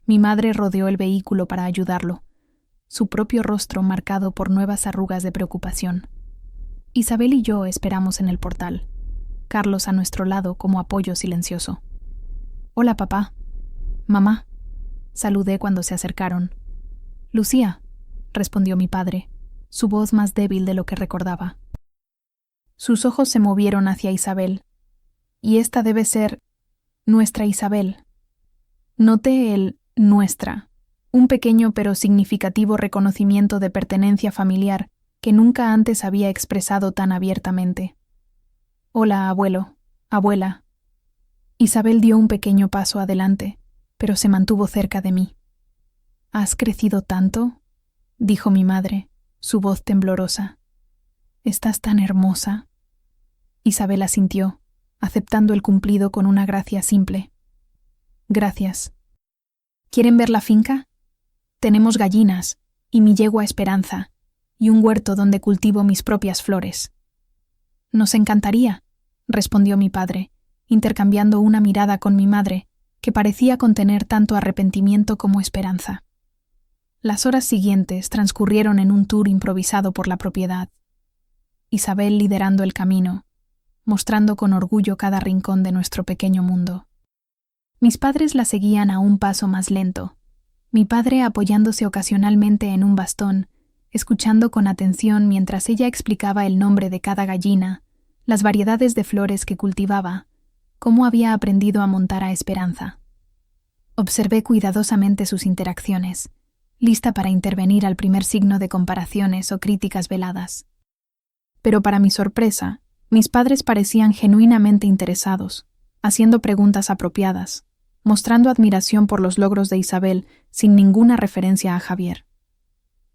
Speaker 1: Mi madre rodeó el vehículo para ayudarlo, su propio rostro marcado por nuevas arrugas de preocupación. Isabel y yo esperamos en el portal, Carlos a nuestro lado como apoyo silencioso. «Hola, papá. Mamá», saludé cuando se acercaron. «Lucía», respondió mi padre, su voz más débil de lo que recordaba. Sus ojos se movieron hacia Isabel. «Y esta debe ser nuestra Isabel». Noté el «nuestra», un pequeño pero significativo reconocimiento de pertenencia familiar que nunca antes había expresado tan abiertamente. «Hola, abuelo, abuela». Isabel dio un pequeño paso adelante, pero se mantuvo cerca de mí. «¿Has crecido tanto?», dijo mi madre, su voz temblorosa. «Estás tan hermosa». Isabel asintió, aceptando el cumplido con una gracia simple. «Gracias. ¿Quieren ver la finca? Tenemos gallinas, y mi yegua Esperanza, y un huerto donde cultivo mis propias flores». «Nos encantaría», respondió mi padre, intercambiando una mirada con mi madre, que parecía contener tanto arrepentimiento como esperanza. Las horas siguientes transcurrieron en un tour improvisado por la propiedad. Isabel liderando el camino, mostrando con orgullo cada rincón de nuestro pequeño mundo. Mis padres la seguían a un paso más lento, mi padre apoyándose ocasionalmente en un bastón, escuchando con atención mientras ella explicaba el nombre de cada gallina, las variedades de flores que cultivaba, cómo había aprendido a montar a Esperanza. Observé cuidadosamente sus interacciones, lista para intervenir al primer signo de comparaciones o críticas veladas. Pero para mi sorpresa, mis padres parecían genuinamente interesados, haciendo preguntas apropiadas, mostrando admiración por los logros de Isabel sin ninguna referencia a Javier.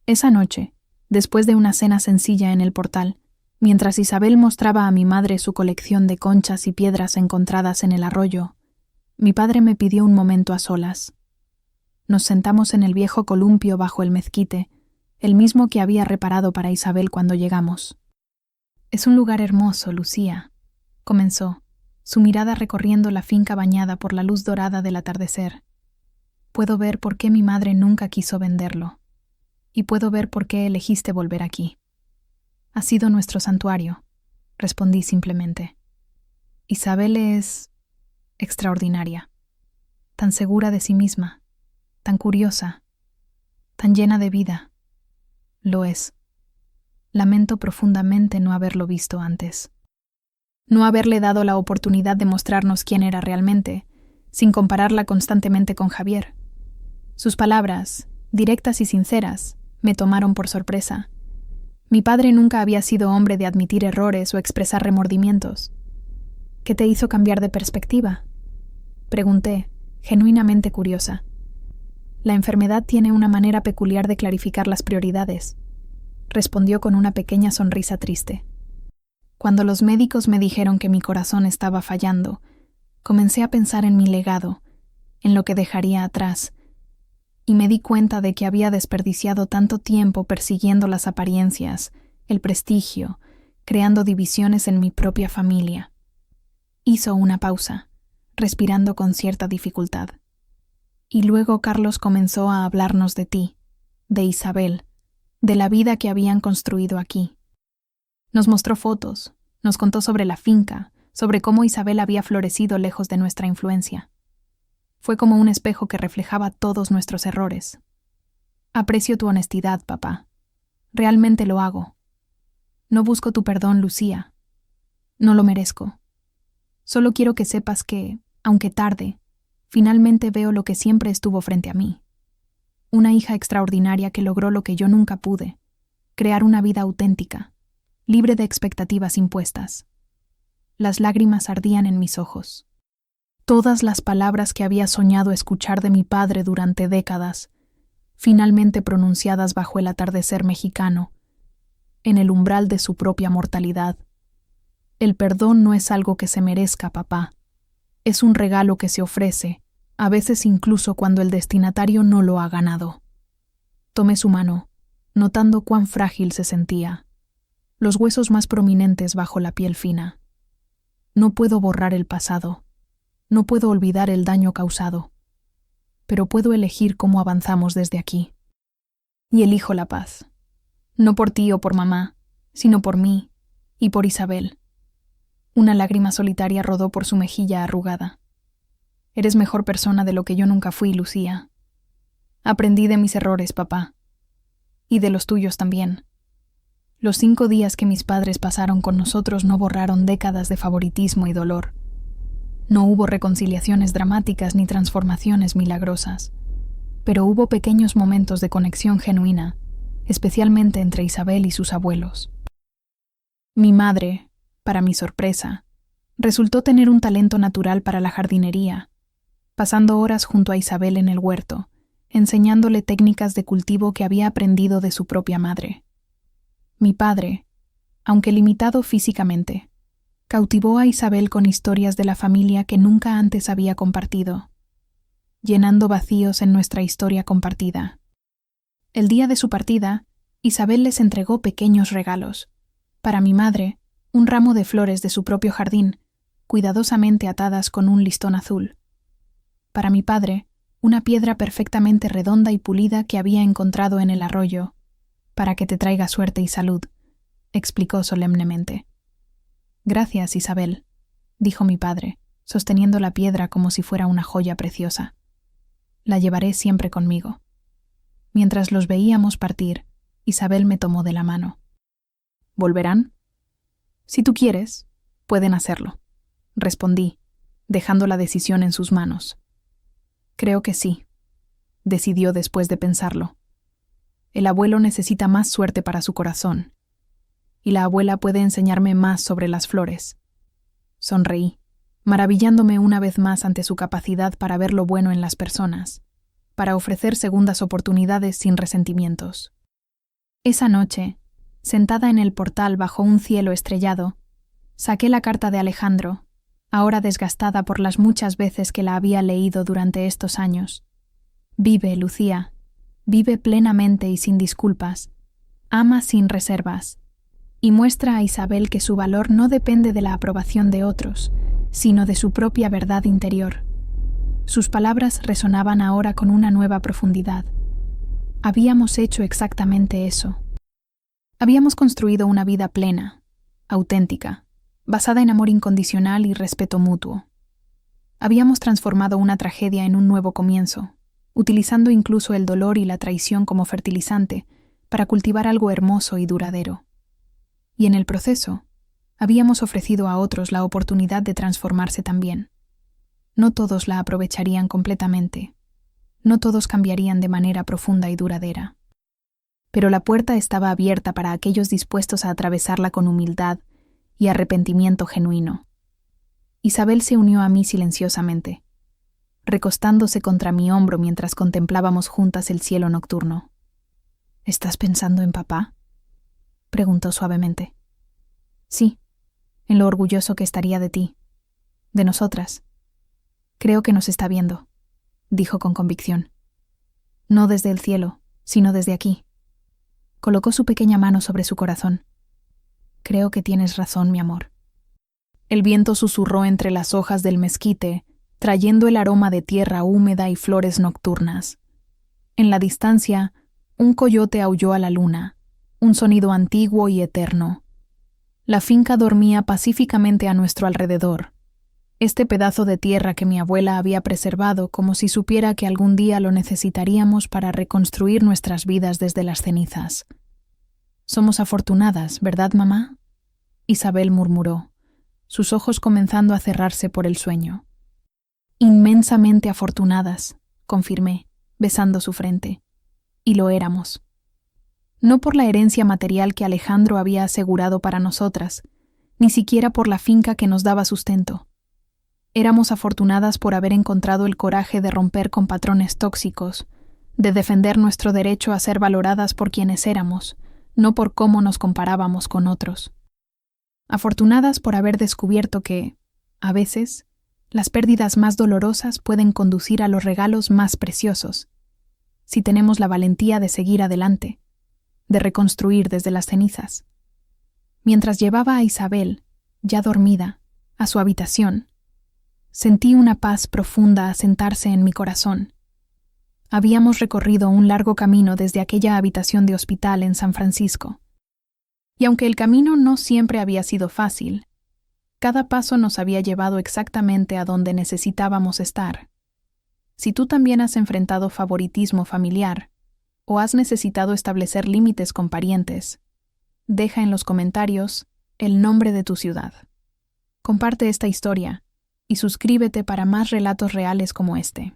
Speaker 1: Esa noche, después de una cena sencilla en el portal, mientras Isabel mostraba a mi madre su colección de conchas y piedras encontradas en el arroyo, mi padre me pidió un momento a solas. Nos sentamos en el viejo columpio bajo el mezquite, el mismo que había reparado para Isabel cuando llegamos. «Es un lugar hermoso, Lucía», comenzó, su mirada recorriendo la finca bañada por la luz dorada del atardecer. «Puedo ver por qué mi madre nunca quiso venderlo, y puedo ver por qué elegiste volver aquí». «Ha sido nuestro santuario», respondí simplemente. «Isabel es extraordinaria, tan segura de sí misma, tan curiosa, tan llena de vida. Lo es. Lamento profundamente no haberlo visto antes. No haberle dado la oportunidad de mostrarnos quién era realmente, sin compararla constantemente con Javier. Sus palabras, directas y sinceras, me tomaron por sorpresa. Mi padre nunca había sido hombre de admitir errores o expresar remordimientos. ¿Qué te hizo cambiar de perspectiva?», Pregunté, genuinamente curiosa. La enfermedad tiene una manera peculiar de clarificar las prioridades, respondió con una pequeña sonrisa triste. Cuando los médicos me dijeron que mi corazón estaba fallando, comencé a pensar en mi legado, en lo que dejaría atrás, y me di cuenta de que había desperdiciado tanto tiempo persiguiendo las apariencias, el prestigio, creando divisiones en mi propia familia. Hizo una pausa, respirando con cierta dificultad. Y luego Carlos comenzó a hablarnos de ti, de Isabel, de la vida que habían construido aquí. Nos mostró fotos, nos contó sobre la finca, sobre cómo Isabel había florecido lejos de nuestra influencia. Fue como un espejo que reflejaba todos nuestros errores. Aprecio tu honestidad, papá. Realmente lo hago. No busco tu perdón, Lucía. No lo merezco. Solo quiero que sepas que, aunque tarde, finalmente veo lo que siempre estuvo frente a mí. Una hija extraordinaria que logró lo que yo nunca pude, crear una vida auténtica, libre de expectativas impuestas. Las lágrimas ardían en mis ojos. Todas las palabras que había soñado escuchar de mi padre durante décadas, finalmente pronunciadas bajo el atardecer mexicano, en el umbral de su propia mortalidad. El perdón no es algo que se merezca, papá. Es un regalo que se ofrece, a veces incluso cuando el destinatario no lo ha ganado. Tomé su mano, notando cuán frágil se sentía, los huesos más prominentes bajo la piel fina. No puedo borrar el pasado. No puedo olvidar el daño causado, pero puedo elegir cómo avanzamos desde aquí. Y elijo la paz, no por ti o por mamá, sino por mí y por Isabel. Una lágrima solitaria rodó por su mejilla arrugada. Eres mejor persona de lo que yo nunca fui, Lucía. Aprendí de mis errores, papá, y de los tuyos también. Los 5 días que mis padres pasaron con nosotros no borraron décadas de favoritismo y dolor. No hubo reconciliaciones dramáticas ni transformaciones milagrosas, pero hubo pequeños momentos de conexión genuina, especialmente entre Isabel y sus abuelos. Mi madre, para mi sorpresa, resultó tener un talento natural para la jardinería, pasando horas junto a Isabel en el huerto, enseñándole técnicas de cultivo que había aprendido de su propia madre. Mi padre, aunque limitado físicamente, cautivó a Isabel con historias de la familia que nunca antes había compartido, llenando vacíos en nuestra historia compartida. El día de su partida, Isabel les entregó pequeños regalos. Para mi madre, un ramo de flores de su propio jardín, cuidadosamente atadas con un listón azul. Para mi padre, una piedra perfectamente redonda y pulida que había encontrado en el arroyo, para que te traiga suerte y salud, explicó solemnemente. Gracias, Isabel, dijo mi padre, sosteniendo la piedra como si fuera una joya preciosa. La llevaré siempre conmigo. Mientras los veíamos partir, Isabel me tomó de la mano. ¿Volverán? Si tú quieres, pueden hacerlo, respondí, dejando la decisión en sus manos. Creo que sí, decidió después de pensarlo. El abuelo necesita más suerte para su corazón, y la abuela puede enseñarme más sobre las flores. Sonreí, maravillándome una vez más ante su capacidad para ver lo bueno en las personas, para ofrecer segundas oportunidades sin resentimientos. Esa noche, sentada en el portal bajo un cielo estrellado, saqué la carta de Alejandro, ahora desgastada por las muchas veces que la había leído durante estos años. Vive, Lucía, vive plenamente y sin disculpas, ama sin reservas, y muestra a Isabel que su valor no depende de la aprobación de otros, sino de su propia verdad interior. Sus palabras resonaban ahora con una nueva profundidad. Habíamos hecho exactamente eso. Habíamos construido una vida plena, auténtica, basada en amor incondicional y respeto mutuo. Habíamos transformado una tragedia en un nuevo comienzo, utilizando incluso el dolor y la traición como fertilizante para cultivar algo hermoso y duradero. Y en el proceso, habíamos ofrecido a otros la oportunidad de transformarse también. No todos la aprovecharían completamente. No todos cambiarían de manera profunda y duradera. Pero la puerta estaba abierta para aquellos dispuestos a atravesarla con humildad y arrepentimiento genuino. Isabel se unió a mí silenciosamente, recostándose contra mi hombro mientras contemplábamos juntas el cielo nocturno. ¿Estás pensando en papá?, preguntó suavemente. Sí, en lo orgulloso que estaría de ti, de nosotras. Creo que nos está viendo, dijo con convicción. No desde el cielo, sino desde aquí. Colocó su pequeña mano sobre su corazón. Creo que tienes razón, mi amor. El viento susurró entre las hojas del mezquite, trayendo el aroma de tierra húmeda y flores nocturnas. En la distancia, un coyote aulló a la luna, un sonido antiguo y eterno. La finca dormía pacíficamente a nuestro alrededor. Este pedazo de tierra que mi abuela había preservado como si supiera que algún día lo necesitaríamos para reconstruir nuestras vidas desde las cenizas. Somos afortunadas, ¿verdad, mamá?, Isabel murmuró, sus ojos comenzando a cerrarse por el sueño. Inmensamente afortunadas, confirmé, besando su frente. Y lo éramos. No por la herencia material que Alejandro había asegurado para nosotras, ni siquiera por la finca que nos daba sustento. Éramos afortunadas por haber encontrado el coraje de romper con patrones tóxicos, de defender nuestro derecho a ser valoradas por quienes éramos, no por cómo nos comparábamos con otros. Afortunadas por haber descubierto que, a veces, las pérdidas más dolorosas pueden conducir a los regalos más preciosos, si tenemos la valentía de seguir adelante, de reconstruir desde las cenizas. Mientras llevaba a Isabel, ya dormida, a su habitación, sentí una paz profunda asentarse en mi corazón. Habíamos recorrido un largo camino desde aquella habitación de hospital en San Francisco. Y aunque el camino no siempre había sido fácil, cada paso nos había llevado exactamente a donde necesitábamos estar. Si tú también has enfrentado favoritismo familiar o has necesitado establecer límites con parientes, deja en los comentarios el nombre de tu ciudad. Comparte esta historia y suscríbete para más relatos reales como este.